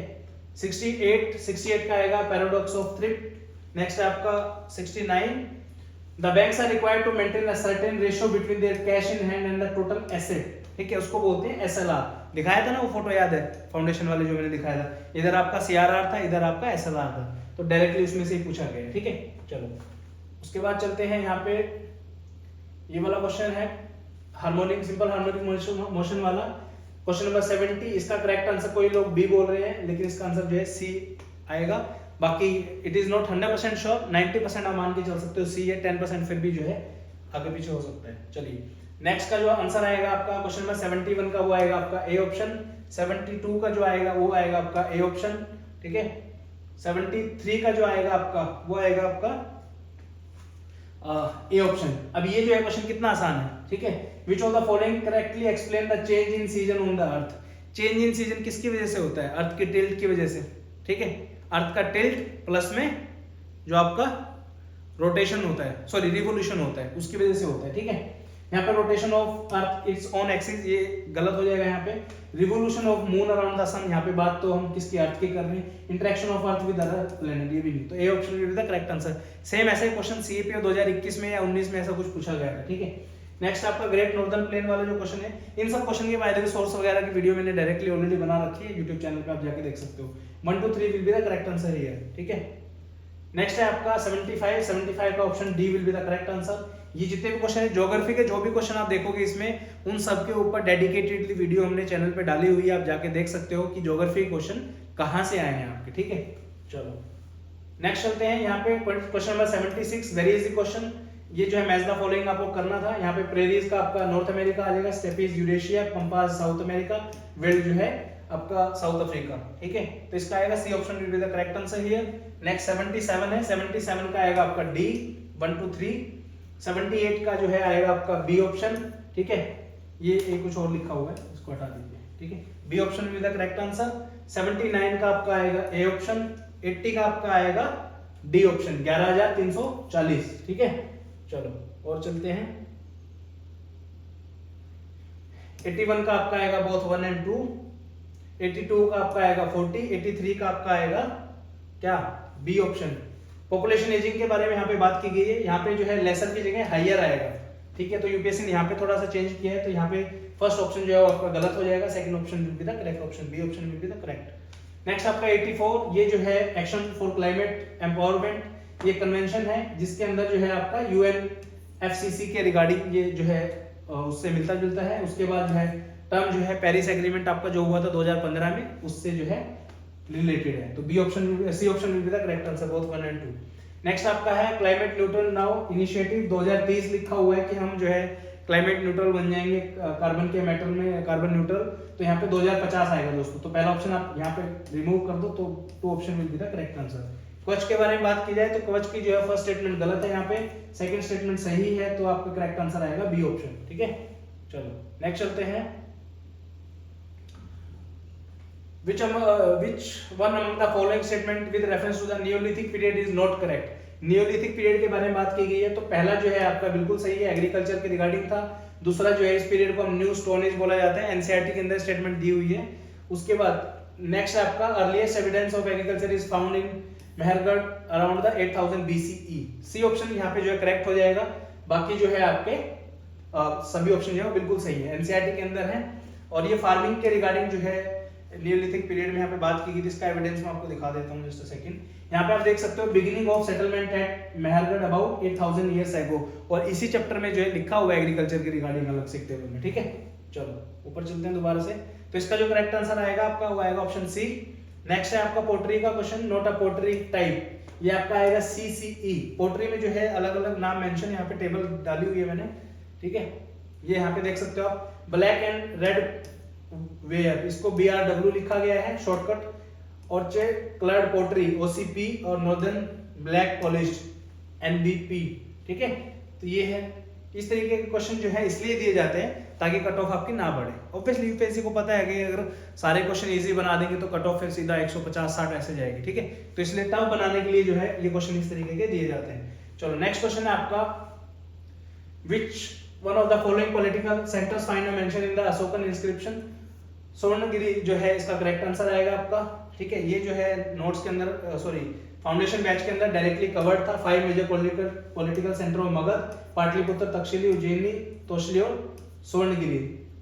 68 का आएगा पैराडॉक्स ऑफ थ्रिफ्ट। नेक्स्ट है आपका 69, the banks are required to maintain a certain ratio between their cash in hand and the total asset. ठीक है, उसको बोलते हैं एसएलआर। दिखाया था ना वो फोटो, याद है फाउंडेशन वाले जो मैंने दिखाया था, इधर आपका सीआरआर था, इधर आपका एसएलआर था, तो डायरेक्टली उसमें से ही पूछा गया। ठीक है, चलो उसके बाद चलते हैं यहाँ पे, ये वाला क्वेश्चन है हार्मोनिक, सिंपल हार्मोनिक मोशन वाला, क्वेश्चन नंबर 70। इसका करेक्ट आंसर कोई लोग बी बोल रहे हैं, लेकिन इसका आंसर जो है सी आएगा। बाकी इट इज नॉट 100% श्योर, 90% आप मान के चल सकते हो सी है, 10% फिर भी जो है आगे पीछे हो सकता है। चलिए नेक्स्ट का जो आंसर आएगा आपका क्वेश्चन नंबर 71 का वो आएगा आपका ए ऑप्शन। 72 का जो आएगा वो आएगा आपका ए ऑप्शन। ठीक है, 73 का जो आएगा आपका वो आएगा आपका ए ऑप्शन। अब ये जो है क्वेश्चन कितना आसान है। ठीक है, which of the following correctly explain the change in season on the earth? Change in season किसकी वजह से होता है? अर्थ के टिल्ट की वजह से। ठीक है, अर्थ का टिल्ट प्लस में जो आपका रोटेशन होता है, सॉरी रिवोल्यूशन होता है, उसकी वजह से होता है। ठीक है, यहाँ पे rotation of earth it's on axis, ये गलत हो जाएगा यहाँ पे। Revolution of moon around the sun, यहाँ पे बात तो हम किसकी, अर्थ की कर रहे हैं। Interaction of earth with other planet, ये भी नहीं, तो A option will be the correct answer. Same ऐसे क्वेश्चन सीएपी 2021 में या 19 में ऐसा कुछ पूछा गया था। ठीक है, नेक्स्ट आपका ग्रेट नॉर्दर्न प्लेन वाला जो क्वेश्चन है, इन सब क्वेश्चन के बारे में सोर्स वगैरह की वीडियो मैंने डायरेक्टली ऑलरेडी बना रखी है यूट्यूब चैनल पे, आप जाके देख सकते हो। 1 2 3 will be the correct answer here. ठीक है, नेक्स्ट है आपका 75 का option D will be the correct answer. ये जितने भी क्वेश्चन है ज्योग्राफी के, जो भी क्वेश्चन आप देखोगे इसमें, उन सब के ऊपर डेडिकेटेडली वीडियो हमने चैनल पे डाली हुई है, आप जाके देख सकते हो कि ज्योग्राफी क्वेश्चन कहां से आए हैं आपके। ठीक है, चलो नेक्स्ट चलते हैं यहाँ पे question number 76, very easy question. ये जो है मैच द फॉलोइंग आपको करना था। यहाँ पे प्रेरीज का आपका नॉर्थ अमेरिका आ जाएगा, steppes Eurasia, pampas South America, veld जो है आपका साउथ अफ्रीका। ठीक है, तो इसका आएगा C option will be the correct answer here. Next 77 है, 77 का आएगा आपका डी 1 2 3। 78 का जो है आएगा आपका बी ऑप्शन। ठीक है, ये कुछ और लिखा हुआ है, इसको हटा दीजिए। ठीक है, B option will be the correct answer. 79 का आपका आएगा ए ऑप्शन। 80 का आपका आएगा डी ऑप्शन, 11340। ठीक है, चलो और चलते हैं। 81 का आपका आएगा बोथ 1 एंड 2। 82 का आपका आएगा 40। 83 का आपका आएगा क्या, बी ऑप्शन। पॉपुलेशन एजिंग के बारे में यहाँ पे बात की गई है, यहाँ पे जो है लेसर की जगह हायर आएगा। ठीक है, तो यूपीएससी ने यहाँ पे थोड़ा सा चेंज किया है, तो यहाँ पे फर्स्ट ऑप्शन जो है आपका गलत हो जाएगा, second option will be the correct option, B option will be the correct. Next आपका 84, ये जो है एक्शन फॉर क्लाइमेट एम्पावरमेंट, ये कन्वेंशन है जिसके अंदर जो है आपका यूएनएफसीसी के रिगार्डिंग ये जो है उससे मिलता जुलता है। उसके बाद जो है टर्म जो है पेरिस एग्रीमेंट आपका जो हुआ था 2015 में, उससे जो है रिलेटेड है। तो C option will be the correct answer both 1 and 2। Next आपका है क्लाइमेट न्यूट्रल नाउ इनिशिएटिव 2023 लिखा हुआ है कि हम जो है क्लाइमेट न्यूट्रल बन जाएंगे कार्बन के मैटर में, कार्बन न्यूट्रल। तो यहाँ पे 2050 आएगा दोस्तों। तो पहला ऑप्शन आप यहाँ पे रिमूव कर दो, तो 2 option will be the correct answer. कवच के बारे में बात की जाए तो कवच की जो है फर्स्ट स्टेटमेंट गलत है, यहाँ पे सेकंड स्टेटमेंट सही है, तो आपका करेक्ट आंसर आएगा बी ऑप्शन। ठीक है, चलो नेक्स्ट चलते हैं। Which one among the following statement with reference to the Neolithic period is not correct? Neolithic period के बारे में बात की गई है, तो पहला जो है आपका बिल्कुल सही है, एग्रीकल्चर के रिगार्डिंग था। दूसरा जो है इस पीरियड को हम न्यू स्टोन एज बोला जाता है, एनसीईआरटी के अंदर स्टेटमेंट दी हुई है। उसके बाद नेक्स्ट आपका earliest evidence of agriculture is found in Mehrgarh around the 8000 BCE। C option यहाँ पे जो है करेक्ट हो जाएगा। बाकी जो है आपके सभी ऑप्शन जो है बिल्कुल सही है, एनसीईआरटी के अंदर है। और ये फार्मिंग के रिगार्डिंग जो है नियोलिथिक पीरियड में यहाँ पे बात की गई थी, इसका एविडेंस मैं आपको दिखा देता हूँ जस्ट अ सेकंड। यहाँ पे आप देख सकते हो beginning of settlement at Mehrgarh about 8000 years ago, और इसी चैप्टर में जो है लिखा हुआ है एग्रीकल्चर के रिगार्डिंग अलग से टेबल में। ठीक है, चलो ऊपर चलते हैं दोबारा से। तो इसका जो करेक्ट आंसर आएगा आपका वो आएगा ऑप्शन सी। नेक्स्ट है आपका पोट्री का क्वेश्चन, नोट अ पोट्री टाइप, ये आपका आएगा CCE। पोट्री में जो है अलग अलग नाम मेंशन यहाँ पे टेबल डाली हुई है मैंने। ठीक है, ये यहाँ पे देख सकते हो आप, ब्लैक एंड रेड वेयर, इसको BRW लिखा गया है शॉर्टकट, और क्लर्ड पोट्री OCP, और नॉर्दर्न ब्लैक पॉलिश्ड NBP। ठीक है, तो ये है। इस तरीके के क्वेश्चन जो है इसलिए दिए जाते हैं ताकि कट ऑफ आपकी ना बढ़े। ऑब्वियसली यूपीएससी को पता है कि अगर सारे क्वेश्चन इजी बना देंगे तो कट ऑफ फिर सीधा 150-60 ऐसे जाएगी। ठीक है, तो इसलिए टफ बनाने के लिए जो है ये क्वेश्चन इस तरीके के दिए जाते हैं। चलो नेक्स्ट क्वेश्चन है आपका, which one of the following political centres find a mention in the Ashokan inscription? Swarnagiri जो है इसका करेक्ट आंसर आएगा आपका। ठीक है, ये जो है नोट्स के अंदर फाउंडेशन बैच के अंदर डायरेक्टली कवर्ड था। 5 major political centre of Magadh, Pataliputra, Takshashila, Ujjaini, Tosali और स्वर्णगिरी।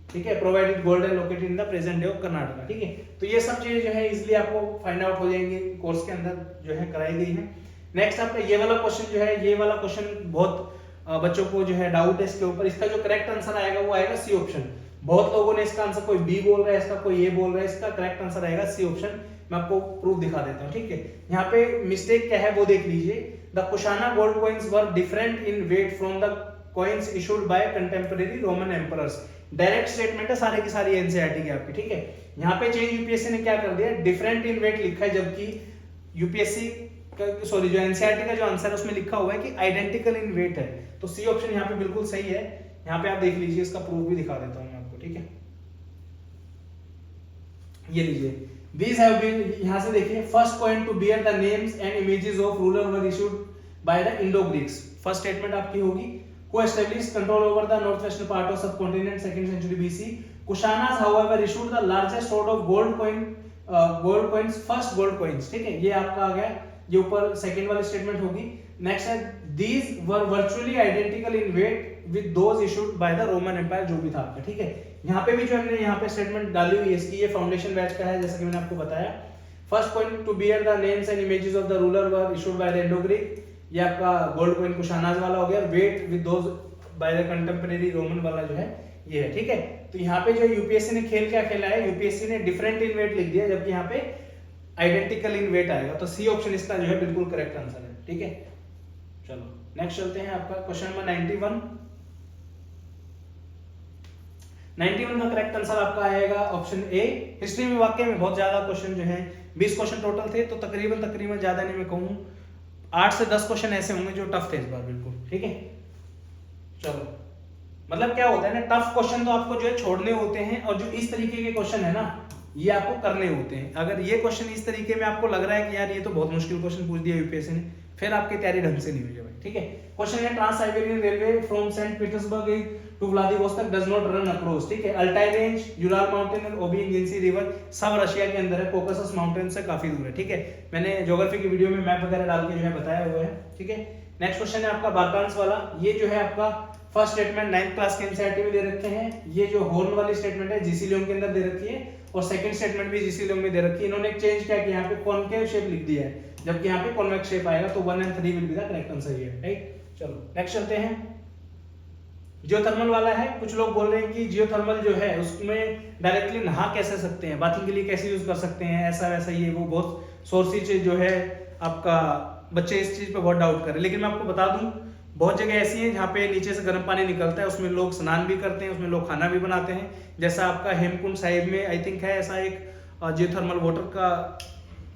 ठीक है, provided gold and located in the present day of Karnataka. ठीक है, तो ये सब चीजें जो है इजीली आपको फाइंड आउट हो जाएंगी, कोर्स के अंदर जो है कराई गई है। नेक्स्ट आपका ये वाला क्वेश्चन जो है, ये वाला क्वेश्चन बहुत बच्चों को जो है डाउट है इसके ऊपर। इसका जो करेक्ट आंसर आएगा वो आएगा सी ऑप्शन। बहुत लोगों ने इसका आंसर, कोई बी बोल रहा है इसका, कोई ए बोल रहा है इसका, करेक्ट आंसर आएगा सी ऑप्शन। मैं आपको प्रूफ दिखा देता हूं। ठीक है, यहाँ पे मिस्टेक क्या है वो देख लीजिए। The Kushana gold coins were different in weight from the coins issued by contemporary Roman emperors. Direct statement है सारे की सारी एनसीईआरटी की आपकी। ठीक है, यहाँ पे चेंज यूपीएससी ने क्या कर दिया, डिफरेंट इन वेट लिखा है, जबकि यूपीएससी जो एनसीईआरटी का जो आंसर है उसमें लिखा हुआ है कि आइडेंटिकल इन वेट है। तो सी ऑप्शन यहाँ पे बिल्कुल सही है। यहाँ पे आप देख लीजिए, इसका प्रूफ भी दिखा देता हूँ मैं आपको। ठीक है, ये लीजिए, these have been, यहाँ से देखिए, first coin to bear the names and images of ruler were issued by the Indo Greeks. First statement आपकी होगी, who established control over the northwestern part of subcontinent 2nd century BC. Kushanas however issued the largest sort of gold coins, first gold coins. ठीक है, ये आपका आ गया, ये ऊपर second वाली स्टेटमेंट होगी। नेक्स्ट है, these were virtually identical in weight with those issued by the Roman Empire, जो भी था आपका। ठीक है, यहाँ पे भी जो हमने यहाँ पे स्टेटमेंट डाली हुई है इसकी, ये फाउंडेशन बैच का है जैसा कि मैंने आपको बताया। First coin to bear the names and images of the ruler were issued by the Indo Greek, ये आपका गोल्ड कॉइन कुशानाज वाला हो गया। Weight with those by the contemporary Roman वाला जो है ये है। ठीक है, तो यहाँ पे जो यूपीएससी ने खेल क्या खेला है, यूपीएससी ने डिफरेंट इन वेट लिख दिया, जबकि यहाँ पे आइडेंटिकल इन वेट आएगा। तो सी ऑप्शन इसका जो है बिल्कुल करेक्ट आंसर है। ठीक है, चलो नेक्स्ट चलते हैं आपका क्वेश्चन नंबर 91। 91 का करेक्ट आंसर आपका आएगा ऑप्शन ए। हिस्ट्री में वाकई में बहुत ज्यादा क्वेश्चन जो है, 20 क्वेश्चन टोटल थे, तो तकरीबन ज्यादा नहीं मैं कहूँ 8 से 10 क्वेश्चन ऐसे होंगे जो टफ थे इस बार बिल्कुल। ठीक है, चलो मतलब क्या होता है ना, टफ क्वेश्चन तो आपको जो है छोड़ने होते हैं, और जो इस तरीके के क्वेश्चन है ना ये आपको करने होते हैं। अगर ये क्वेश्चन इस तरीके में आपको लग रहा है कि यार ये तो बहुत मुश्किल क्वेश्चन पूछ दिया यूपीएससी ने, फिर आपकी तैयारी ढंग से नहीं हुई है भाई। ठीक है, क्वेश्चन है, trans Siberian railway from Saint Petersburg to Vladivostok does not run across. ठीक है, अल्टाई रेंज, यूराल माउंटेन और ओबियन जिंसी रिवर सब रशिया के अंदर है, कॉकसस माउंटेन से काफी दूर है। ठीक है, मैंने ज्योग्राफी की वीडियो में मैप वगैरह डाल के जो है बताया हुआ है। ठीक है, नेक्स्ट क्वेश्चन है आपका बाल्कान्स वाला। ये जो है आपका फर्स्ट स्टेटमेंट 9th क्लास के एनसीईआरटी में दे रखे हैं। ये जो हॉर्न वाली स्टेटमेंट है जीसी लियोन के अंदर दे रखी है, और सेकंड स्टेटमेंट भी जीसी लियोन में दे रखी है। इन्होंने एक चेंज क्या किया, यहाँ पे कॉनकेव शेप लिख दिया है, जबकि यहाँ पे कॉन्वेक्स शेप आएगा। तो 1 and 3 will be the correct answer here. Right, चलो नेक्स्ट चलते हैं। जियोथर्मल वाला है, कुछ लोग बोल रहे हैं कि जियोथर्मल जो है उसमें डायरेक्टली नहा कैसे सकते हैं, बाथिंग के लिए कैसे यूज कर सकते हैं, ऐसा वैसा ये वो बहुत सोर्सेज जो है आपका बच्चे इस चीज पे बहुत डाउट कर रहे हैं। लेकिन मैं आपको बता दूं बहुत जगह ऐसी है जहाँ पे नीचे से गर्म पानी निकलता है, उसमें लोग स्नान भी करते हैं, उसमें लोग खाना भी बनाते हैं। जैसा आपका हेमकुंड साहिब में आई थिंक है ऐसा एक जियोथर्मल वाटर का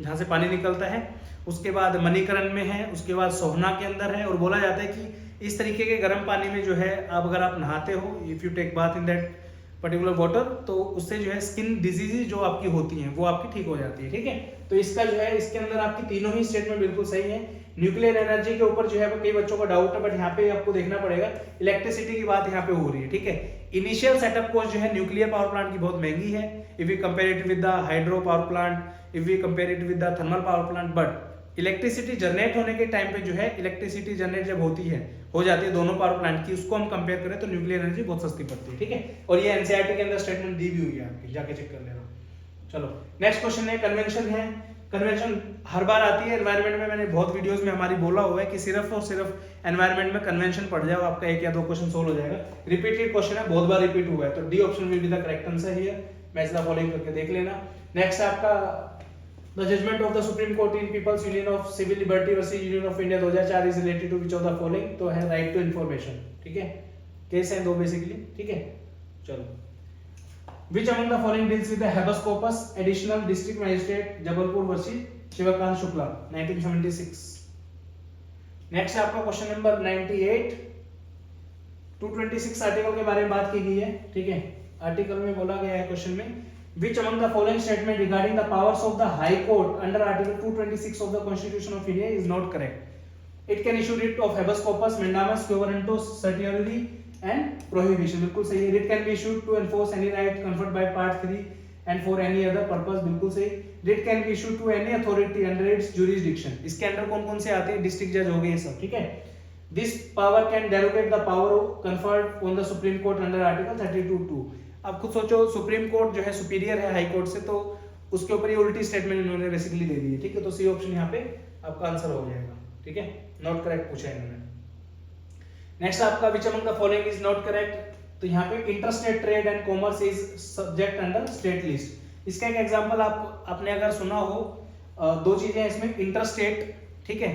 जहाँ से पानी निकलता है। उसके बाद मणिकरण में है, उसके बाद सोहना के अंदर है। और बोला जाता है कि इस तरीके के गर्म पानी में जो है आप अगर आप नहाते हो, if you take bath in that particular water, तो उससे जो है स्किन डिजीजेज जो आपकी होती हैं वो आपकी ठीक हो जाती है। ठीक है, तो इसका जो है इसके अंदर आपकी तीनों ही स्टेटमेंट बिल्कुल सही है। न्यूक्लियर एनर्जी के ऊपर जो है कई बच्चों का डाउट है, बट यहाँ पे आपको देखना पड़ेगा इलेक्ट्रिसिटी की बात यहाँ पे हो रही है। ठीक है, इनिशियल सेटअप कॉस्ट जो है न्यूक्लियर पावर प्लांट की बहुत महंगी है if you compare it with the hydro power plant, if you compare it with the thermal power plant. But electricity generate होने के टाइम पे जो है इलेक्ट्रिसिटी जनरेट जब होती है हो जाती है दोनों पावर प्लांट की, उसको हम कंपेयर करें तो न्यूक्लियर एनर्जी बहुत सस्ती पड़ती है। ठीक है, और ये एनसीईआरटी के अंदर स्टेटमेंट दी भी हुई है, आपकी जाके चेक कर लेना। चलो नेक्स्ट क्वेश्चन है कन्वेंशन है। कन्वेंशन हर बार आती है एनवायरनमेंट में, मैंने बहुत वीडियोस में हमारी बोला हुआ है कि सिर्फ और सिर्फ एनवायरनमेंट में कन्वेंशन पढ़ जाओ, आपका एक या दो क्वेश्चन सोल्व हो जाएगा। रिपीटेड क्वेश्चन है, बहुत बार रिपीट हुआ है, तो D option will be the correct answer here. Match the following करके देख लेना। नेक्स्ट है आपका the judgement of the Supreme Court in People's Union of Civil Liberty versus Union of India 2004 is related to which of the following, तो है right to information. ठीक है, case है दो बेसिकली। ठीक है, चलो Which among the following deals with the habeas corpus additional district magistrate Jabalpur versus Shivkant Shukla 1976। Next है आपका क्वेश्चन नंबर 98। 226 आर्टिकल के बारे में बात की गई है। ठीक है, आर्टिकल में बोला गया है क्वेश्चन में Which among the following statement regarding the powers of the High Court under Article 226 of the Constitution of India is not correct? It can issue writ of habeas corpus, mandamus, quo warranto, certiorari and prohibition। बिल्कुल सही है। Writ can be issued to enforce any right conferred by Part 3 and for any other purpose। बिल्कुल सही। Writ can be issued to any authority under its jurisdiction। इसके अंदर कौन कौन से आते हैं, डिस्ट्रिक्ट जज हो गए ये सब। ठीक है, This power can derogate the power conferred on the Supreme Court under Article 32(2)। अब खुद सोचो, सुप्रीम कोर्ट जो है सुपीरियर है हाई कोर्ट से, तो उसके ऊपर ये उल्टी स्टेटमेंट इन्होंने बेसिकली दे दी है। ठीक है, तो सी ऑप्शन यहाँ पे आपका आंसर हो जाएगा। ठीक है, नॉट करेक्ट पूछा है इन्होंने। नेक्स्ट आपका which among the following is not correct, तो यहाँ पे interstate trade and commerce is subject under state list. इसका एक एग्जांपल आपने अगर सुना हो, दो चीजें हैं इसमें, इंटरस्टेट, ठीक है,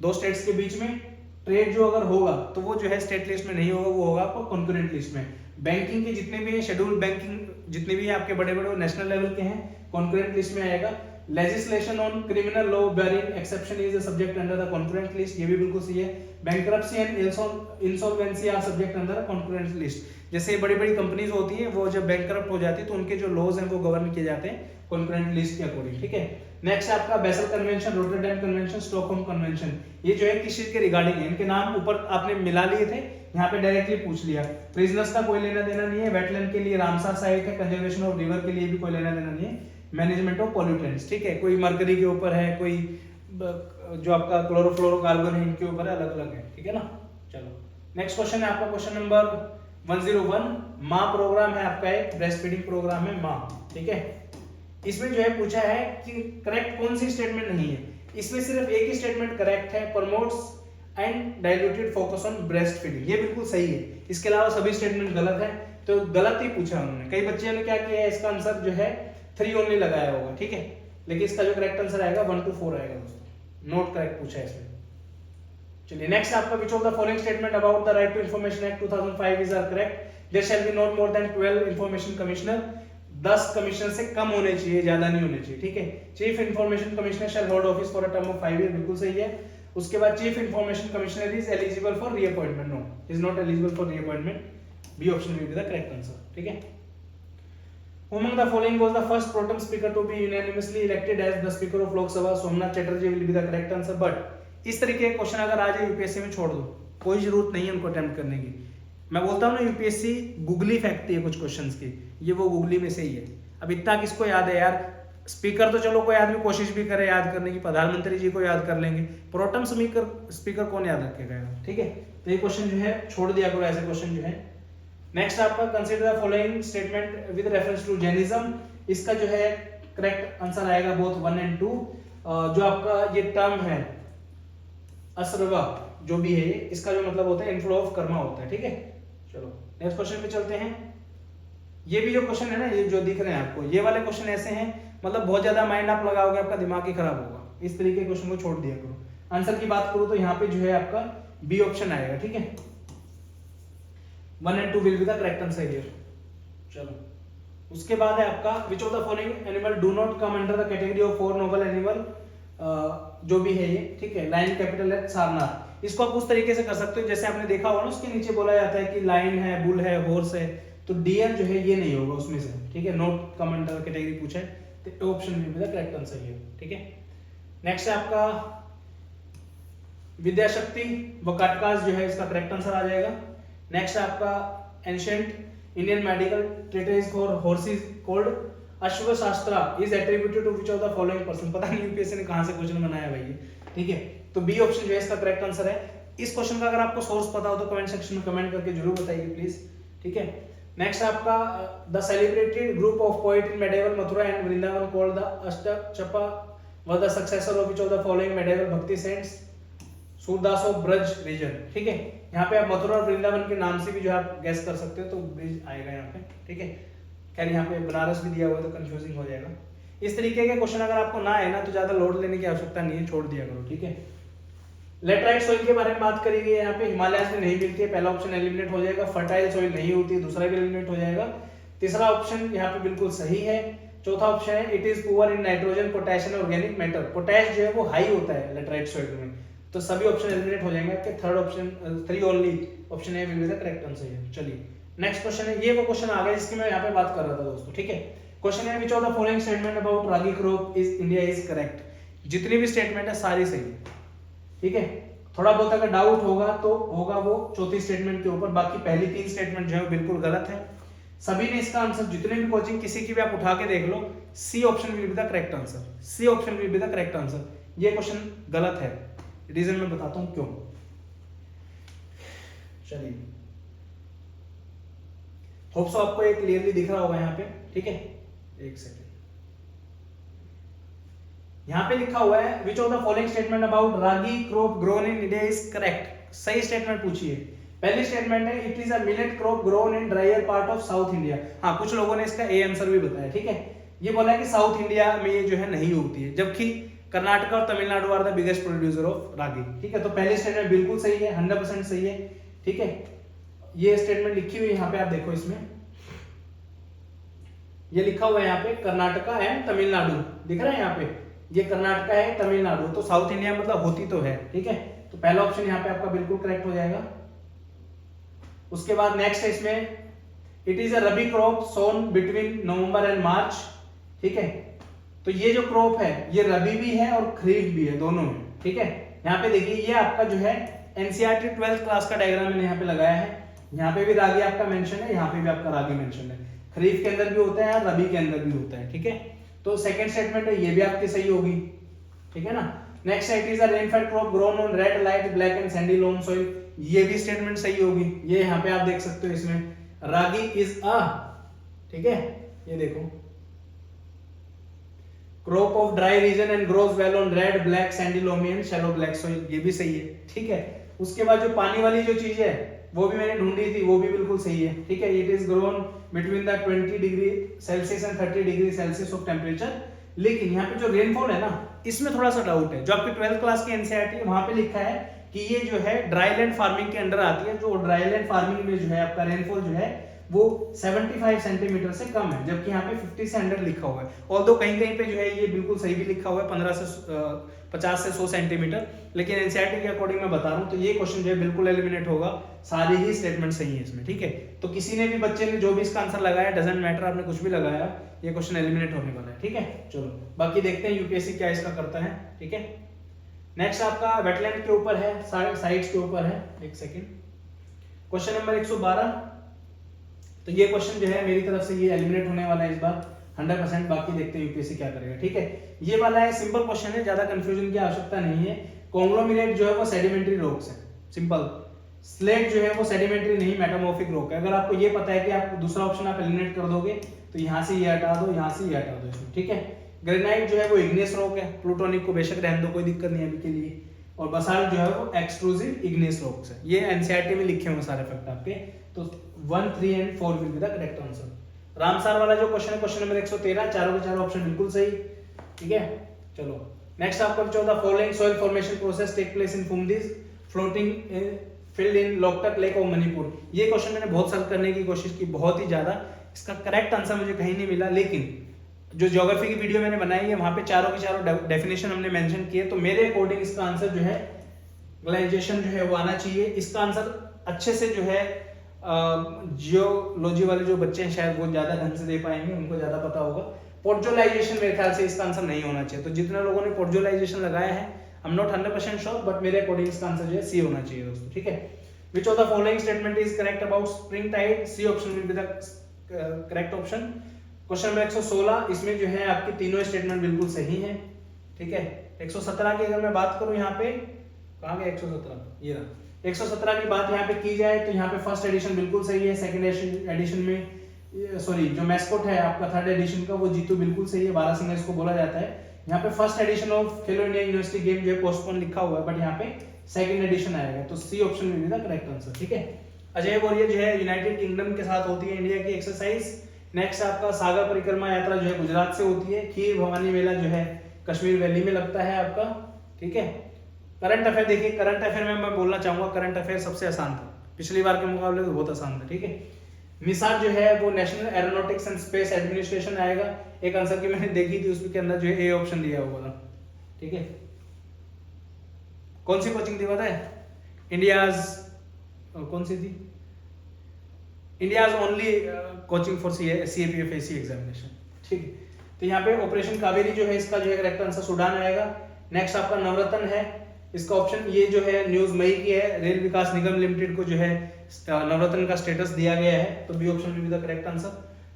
दो स्टेट्स के बीच में ट्रेड जो अगर होगा तो वो जो है स्टेट लिस्ट में नहीं होगा, वो होगा आपको कॉन्करेंट लिस्ट में। बैंकिंग के जितने भी हैं, शेड्यूल्ड बैंकिंग जितने भी हैं आपके बड़े बड़े नेशनल लेवल के हैं, कॉन्करेंट लिस्ट में आएगा। Legislation on criminal law bearing exception is a subject under the concurrent list, ये भी बिल्कुल सही है। Bankruptcy and insolvency are subject under concurrent list. जैसे बड़ी बड़ी कंपनीज होती हैं, वो जब बैंकरप्ट हो जाती है तो उनके जो लॉज हैं वो गवर्न किए जाते हैं कॉन्करेंट लिस्ट के अकॉर्डिंग। ठीक है, नेक्स्ट आपका basal convention, Rotterdam convention, Stockholm convention, ये जो है किस चीज के रिगार्डिंग है, इनके नाम ऊपर आपने मिला लिए थे, यहाँ पे डायरेक्टली पूछ लिया। प्रिजनर्स का कोई लेना देना नहीं है, वेटलैंड के लिए रामसर साइट है, कंजर्वेशन ऑफ रिवर के लिए भी कोई लेना देना नहीं है, मैनेजमेंट ऑफ पॉल्यूटेंट्स, ठीक है, कोई मरकरी के ऊपर है, कोई जो आपका क्लोरोफ्लोरोकार्बन है, इनके ऊपर अलग अलग है। ठीक है ना, चलो नेक्स्ट क्वेश्चन है आपका क्वेश्चन नंबर 101। माँ प्रोग्राम है आपका, एक ब्रेस्ट फीडिंग प्रोग्राम है माँ। ठीक है, इसमें जो है पूछा है कि करेक्ट कौन सी स्टेटमेंट नहीं है, इसमें सिर्फ एक ही स्टेटमेंट करेक्ट है, promotes and diluted focus on breast feeding, ये बिल्कुल सही है। इसके अलावा सभी स्टेटमेंट गलत है, तो गलत ही पूछा उन्होंने। कई बच्चों ने क्या किया है, इसका आंसर जो है 3 ओनली लगाया होगा। ठीक है, लेकिन इसका जो करेक्ट आंसर आएगा 1 to 4 आएगा दोस्तों, नोट करेक्ट पूछा है इसमें। चलिए नेक्स्ट आपका which of the following statement about the right to information act 2005 is are correct. There shall be not more than 12 information commissioner, 10 commissioner से कम होने चाहिए, ज्यादा नहीं होने चाहिए। ठीक है, chief information commissioner shall hold office for a term of 5 year, बिल्कुल सही है। उसके बाद chief information commissioner is eligible for reappointment, no is not eligible for reappointment, B option will be the correct answer. ठीक है, among the following was the first pro tem speaker to be unanimously elected as the speaker of Lok Sabha, Somnath Chatterjee will be the correct answer। But इस तरीके के question अगर आ जाए UPSC में छोड़ दो, कोई जरूरत नहीं है उनको अटेम्प्ट करने की। मैं बोलता हूँ ना, यूपीएससी गूगली फेंकती है कुछ क्वेश्चंस की, ये वो गूगली में से ही है। अब इतना किसको याद है यार, स्पीकर तो चलो कोई आदमी कोशिश भी करे याद करने की, प्रधानमंत्री जी को याद कर लेंगे, प्रोटम स्पीकर कौन याद रखेगा। ठीक है, तो ये क्वेश्चन जो है छोड़ दिया करो, ऐसे क्वेश्चन जो है। नेक्स्ट आपका consider the following statement with reference to Jainism, इसका जो है करेक्ट आंसर आएगा बोथ 1 and 2। जो आपका ये टर्म है असरवा जो भी है, इसका जो मतलब होता है इनफ्लो ऑफ कर्मा होता है। ठीक है, चलो नेक्स्ट क्वेश्चन पे चलते हैं। ये भी जो क्वेश्चन है ना, ये जो दिख रहे हैं आपको, ये वाले क्वेश्चन ऐसे हैं, मतलब बहुत ज्यादा माइंड आप लगाओगे आपका दिमाग ही खराब होगा, इस तरीके के क्वेश्चन को छोड़ दिया करो। आंसर की बात करूं तो यहाँ पे जो है आपका बी ऑप्शन आएगा, ठीक है। 1 and 2 will be the correct answer here. चलो उसके बाद है आपका which of the following animal do not come under the category of 4 noble animal, जो भी है ये, ठीक है। लाइन कैपिटल है, सारनाथ। इसको आप उस तरीके से कर सकते हो जैसे आपने देखा होगा ना, उसके नीचे बोला जाता है कि लाइन है, बुल है, हॉर्स है, तो डीएल जो है ये नहीं होगा उसमें से, ठीक है। नॉट कम अंडर कैटेगरी पूछा है तो option will be the correct answer here, ठीक है। नेक्स्ट है आपका विद्याशक्ति व काटकास जो है इसका करेक्ट आंसर आ जाएगा। नेक्स्ट है आपका ancient Indian medical treatise for horses called Ashvashastra is attributed to which of the following person. पता नहीं यूपीएससी ने कहां से क्वेश्चन बनाया भाई ये, ठीक है। तो बी ऑप्शन जो है इसका करेक्ट आंसर है। इस क्वेश्चन का अगर आपको सोर्स पता हो तो कमेंट सेक्शन में कमेंट करके जरूर बताइए प्लीज, ठीक है। नेक्स्ट आपका the celebrated group of poet in medieval Mathura and Vrindavan called the Ashtachhap was the successor of which of the following medieval bhakti saints Surdas of Braj region, ठीक है। यहाँ पे आप मथुरा और वृंदावन के नाम से भी जो आप गैस कर सकते हो, तो ब्रिज आएगा यहाँ पे, ठीक है। खैर यहाँ पे बनारस भी दिया हुआ तो कंफ्यूजिंग हो जाएगा। इस तरीके के क्वेश्चन अगर आपको ना है ना तो ज्यादा लोड लेने की आवश्यकता नहीं है, छोड़ दिया करो, ठीक है। लेटराइट सॉइल के बारे में बात करी गई है, यहाँ पे हिमालय में नहीं मिलती है, पहला ऑप्शन एलिमिनेट हो जाएगा। फर्टाइल सॉइल नहीं होती, दूसरा भी एलिमिनेट हो जाएगा। तीसरा ऑप्शन यहाँ पे बिल्कुल सही है। चौथा ऑप्शन है it is poor in nitrogen potassium organic matter, potash जो है वो हाई होता है लेटराइट सॉइल में, तो सभी ऑप्शन एलिमिनेट हो जाएंगे आपके। थर्ड ऑप्शन 3 ओनली ऑप्शन है will be the correct answer है। चलिए नेक्स्ट क्वेश्चन है, ये वो क्वेश्चन आ गया जिसकी मैं यहाँ पे बात कर रहा था दोस्तों, ठीक है। क्वेश्चन है which of the following statement about ragi crop is India is correct. जितनी भी स्टेटमेंट है सारी सही है, ठीक है। थोड़ा बहुत अगर डाउट होगा तो होगा वो चौथी स्टेटमेंट के ऊपर, बाकी पहली 3 स्टेटमेंट जो है बिल्कुल गलत है। सभी ने इसका आंसर, जितने भी कोचिंग किसी की भी आप उठा के देख लो, C option will be the correct answer, C option will be the correct answer. ये क्वेश्चन गलत है, रीजन मैं बताता हूं क्यों। चलिए होप सो आपको ये क्लियरली दिख रहा होगा यहाँ पे, ठीक है। एक सेकेंड, यहाँ पे लिखा हुआ है which of the following statement about ragi crop grown in India is correct. सही स्टेटमेंट पूछी है। पहली स्टेटमेंट है it is a millet crop grown in dryer part of south India. हाँ, कुछ लोगों ने इसका ए आंसर भी बताया, ठीक है। ये बोला है कि साउथ इंडिया में ये जो है नहीं होती है, जबकि कर्नाटक और Tamil Nadu are the biggest producer of ragi, ठीक है। तो पहली स्टेटमेंट बिल्कुल सही है, 100% सही है, ठीक है। ये स्टेटमेंट लिखी हुई है यहाँ पे, आप देखो इसमें ये लिखा हुआ है यहाँ पे कर्नाटका एंड तमिलनाडु, दिख रहा है यहाँ पे, ये कर्नाटका है, तमिलनाडु, तो साउथ इंडिया मतलब होती तो है, ठीक है। तो पहला ऑप्शन यहाँ पे आपका बिल्कुल करेक्ट हो जाएगा। उसके बाद नेक्स्ट है इसमें it is a rabi crop sown between November and March, ठीक है। तो ये जो क्रॉप है ये रबी भी है और खरीफ भी है, दोनों में, ठीक है। यहाँ पे देखिए ये आपका जो है एनसीईआरटी 12th क्लास का डायग्राम मैंने यहाँ पे लगाया है। यहाँ पे भी रागी आपका मेंशन है, यहाँ पे भी आपका रागी मेंशन है। खरीफ के अंदर भी होता है और रबी के अंदर भी होता है, ठीक है। तो सेकंड स्टेटमेंट है ये भी आपकी सही होगी, ठीक है ना। Next it is a rainfed crop grown on red light black and Sandy loan soil, ये भी स्टेटमेंट सही होगी। ये यहाँ पे आप देख सकते हो इसमें रागी इज अ, ठीक है, ये देखो crop of dry region and grows well on red black Sandy loamy and shallow black soil, ये भी सही है, ठीक है। उसके बाद जो पानी वाली जो चीज है वो भी मैंने ढूंढी थी, वो भी बिल्कुल सही है, ठीक है। It is grown between the 20 degree Celsius and 30 degree Celsius of temperature. लेकिन यहाँ पे जो रेनफॉल है ना, इसमें थोड़ा सा डाउट है। जो आपकी 12th क्लास की एनसीईआरटी वहां पे लिखा है कि ये जो है ड्राईलैंड फार्मिंग के अंडर आती है, जो ड्राईलैंड फार्मिंग में जो है आपका रेनफॉल जो है वो 75 सेंटीमीटर से कम है, जबकि यहाँ पे 50 से 100 लिखा हुआ है। ऑल्दो कहीं कहीं पे जो है ये बिल्कुल सही भी लिखा हुआ है 50 से 100 सेंटीमीटर, लेकिन एनसीईआरटी के अकॉर्डिंग मैं बता रहा हूँ, तो ये क्वेश्चन जो है बिल्कुल एलिमिनेट होगा। सारे ही स्टेटमेंट सही है इसमें, ठीक है। तो किसी ने भी बच्चे ने जो भी इसका आंसर लगाया, डजंट मैटर आपने कुछ भी लगाया, ये क्वेश्चन एलिमिनेट होने वाला है, ठीक है। चलो बाकी देखते हैं यूपीएससी क्या इसका करता है, ठीक है। नेक्स्ट आपका वेटलैंड के ऊपर है, साइट्स के ऊपर है। एक सेकेंड, क्वेश्चन नंबर 112। तो ये क्वेश्चन जो है मेरी तरफ से ये एलिमिनेट होने वाला है इस बार 100%। बाकी देखते हैं यूपीएससी क्या करेगा, ठीक है। ये वाला है सिंपल क्वेश्चन है, ज्यादा कंफ्यूजन की आवश्यकता नहीं है। कॉन्ग्लोमेरेट जो है वो सेडिमेंट्री रॉक्स है, सिंपल। स्लेट जो है वो सेडिमेंट्री नहीं, मेटामॉर्फिक रॉक है। अगर आपको ये पता है कि आप दूसरा ऑप्शन आप एलिमिनेट कर दोगे तो यहाँ से ये हटा दो, यहाँ से ये हटा दो इसमें, ठीक है। ग्रेनाइट जो है वो इग्नियस रॉक है, प्लूटोनिक को बेशक रहने दो, कोई दिक्कत नहीं है अभी के लिए। और बसाल्ट जो है वो एक्सट्रूसिव इग्नियस रॉक्स है। ये एनसीईआरटी में लिखे हुए सारे फैक्ट आपके, तो 1, 3 and 4 will be the correct answer. Ramsar वाला जो क्वेश्चन है क्वेश्चन नंबर 113, चारों के चारों ऑप्शन बिल्कुल सही। ठीक है, चलो नेक्स्ट आपका 14 following soil formation process take place in phumdis floating field in Loktak lake of Manipur. ये क्वेश्चन मैंने बहुत साल करने की कोशिश की, बहुत ही ज्यादा, इसका करेक्ट आंसर मुझे कहीं नहीं मिला, लेकिन जो ज्योग्राफी की वीडियो मैंने बनाई है वहां पे चारों के चारों डेफिनेशन हमने मेंशन किए, तो मेरे अकॉर्डिंग इसका आंसर जो है ग्लेशिएशन जो है वो आना चाहिए। इसका आंसर अच्छे से जो है जियोलॉजी वाले जो बच्चे हैं शायद वो ज्यादा ढंग से दे पाएंगे, उनको ज्यादा पता होगा। पोर्जोलाइजेशन मेरे ख्याल से इसका आंसर नहीं होना चाहिए, तो जितने लोगों ने पोर्जोलाइजेशन लगाया है I am not 100% sure, but मेरे अकॉर्डिंग इसका आंसर जो है सी होना चाहिए दोस्तों। ठीक है, which of the following statement is correct about spring tide? C option will be the correct option. Question number 116, इसमें जो है आपके तीनों स्टेटमेंट बिल्कुल सही है। ठीक है, 117 की अगर मैं बात करूं, यहाँ पे कहाँ गया 117, ये रहा 117 की बात यहाँ पे की जाए तो यहाँ पे फर्स्ट एडिशन बिल्कुल सही है, सेकंड एडिशन में सॉरी जो मैस्कॉट है आपका थर्ड एडिशन का वो जीतू बिल्कुल सही है, बारहसिंगा इसको बोला जाता है। यहाँ पे first edition of Khelo India university game जो है पोस्टपोन लिखा हुआ है, बट यहाँ पे सेकंड एडिशन आएगा, तो C option will be the correct answer. ठीक है, अजय बोरिया जो है यूनाइटेड किंगडम के साथ होती है इंडिया की एक्सरसाइज। नेक्स्ट आपका सागर परिक्रमा यात्रा जो है गुजरात से होती है। खीर भवानी मेला जो है कश्मीर वैली में लगता है आपका। ठीक है, करंट अफेयर देखिए, करंट अफेयर में मैं बोलना चाहूंगा करंट अफेयर सबसे आसान था, पिछली बार के मुकाबले तो बहुत आसान था। ठीक है, मिसाट जो है वो national aeronautics and space administration आएगा। एक आंसर की मैंने देखी थी उसके अंदर जो है ए ऑप्शन दिया हुआ था। ठीक है, कौन सी कोचिंग थी पता है? इंडियाज कौन सी थी? India's only coaching for CAPF examination. ठीक है, तो यहाँ पे ऑपरेशन कावेरी जो है इसका जो है करेक्ट आंसर सूडान आएगा। नेक्स्ट आपका नवरत्न है, इसका ऑप्शन ये जो है न्यूज मई की है, रेल विकास निगम लिमिटेड को जो है नवरत्न का स्टेटस दिया गया है, तो B option will be the correct answer.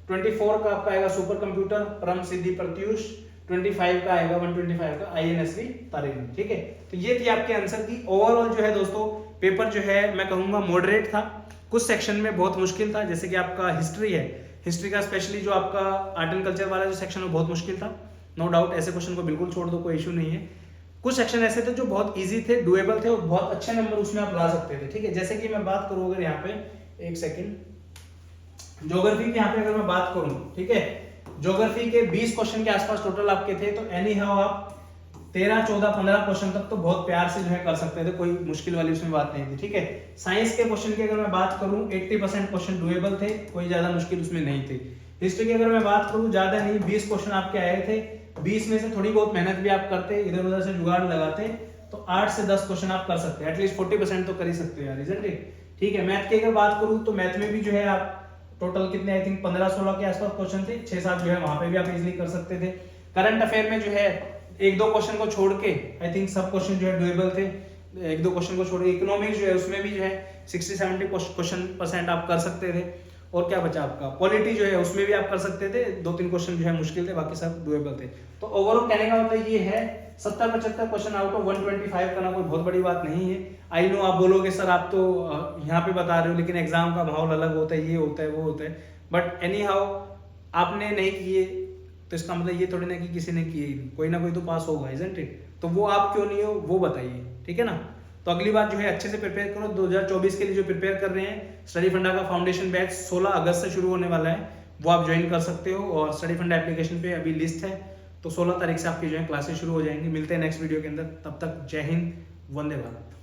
24 का आपका आएगा सुपर कंप्यूटर परम सिद्धि प्रत्यूष। 25 का आएगा 125 का INSV तारिणी। ठीक है, तो ये थी आपके आंसर की। ओवरऑल जो है दोस्तों पेपर जो है मैं कहूंगा मॉडरेट था, कुछ सेक्शन में बहुत मुश्किल था, जैसे कि आपका हिस्ट्री है, हिस्ट्री का स्पेशली जो आपका आर्ट एंड कल्चर वाला जो सेक्शन है बहुत मुश्किल था, नो डाउट, ऐसे क्वेश्चन को बिल्कुल छोड़ दो, कोई इशू नहीं है। कुछ सेक्शन ऐसे थे जो बहुत इजी थे, डुएबल थे और बहुत अच्छे नंबर उसमें आप ला सकते थे। ठीक है, जैसे कि मैं बात करूं अगर यहाँ पे एक सेकंड ज्योग्राफी की यहाँ पे अगर मैं बात करूं, ठीक है, ज्योग्राफी के 20 क्वेश्चन के आसपास टोटल आपके थे, तो एनी हाउ आप 13, 14, 15 क्वेश्चन तक तो बहुत प्यार से जो है कर सकते थे, कोई मुश्किल वाली उसमें बात नहीं थी। ठीक है, साइंस के क्वेश्चन की अगर मैं बात करूं 80% क्वेश्चन डुएबल थे, कोई ज्यादा मुश्किल उसमें नहीं थी। हिस्ट्री की अगर मैं बात करूं ज्यादा नहीं, 20 क्वेश्चन आपके आए थे, 20 में से थोड़ी बहुत मेहनत भी आप करते, इधर उधर से जुगाड़ लगाते, तो 8 से 10 क्वेश्चन आप कर सकते हैं, एटलीस्ट 40% तो कर ही सकते हो यार, इजंट इट? ठीक है, मैथ की अगर बात करूं तो मैथ में भी जो है आप टोटल कितने, आई थिंक 15-16 के आसपास क्वेश्चन थे, 6-7 जो है वहां पे भी आप इजीली कर सकते थे। करंट अफेयर में जो है 1-2 क्वेश्चन को छोड़ के आई थिंक सब क्वेश्चन जो है डुएबल थे, 1-2 क्वेश्चन को छोड़ के। इकोनॉमिक्स जो है उसमें भी जो है 60-70 क्वेश्चन आप कर सकते थे। और क्या बचा आपका, पॉलिटी जो है उसमें भी आप कर सकते थे, 2-3 क्वेश्चन जो है मुश्किल थे, बाकी सब डुएबल थे। तो ओवरऑल कहने का मतलब ये है 70-75 क्वेश्चन आउट ऑफ 125 करना कोई बहुत बड़ी बात नहीं है। आई नो आप बोलोगे सर आप तो यहाँ पे बता रहे हो, लेकिन एग्जाम का माहौल अलग होता है, ये होता है वो होता है, बट एनी हाउ आपने नहीं किए तो इसका मतलब ये थोड़ी ना कि किसी ने किए, कोई ना कोई तो पास होगा, इजंट इट? तो वो आप क्यों नहीं हो वो बताइए, ठीक है ना? तो अगली बार जो है अच्छे से प्रिपेयर करो। 2024 के लिए जो प्रिपेयर कर रहे हैं, स्टडी फंडा का फाउंडेशन बैच 16 अगस्त से शुरू होने वाला है, वो आप ज्वाइन कर सकते हो, और स्टडी फंडा एप्लीकेशन पे अभी लिस्ट है, तो 16 तारीख से आपकी जो है क्लासेस शुरू हो जाएंगी। मिलते हैं नेक्स्ट वीडियो के अंदर, तब तक जय हिंद, वंदे भारत।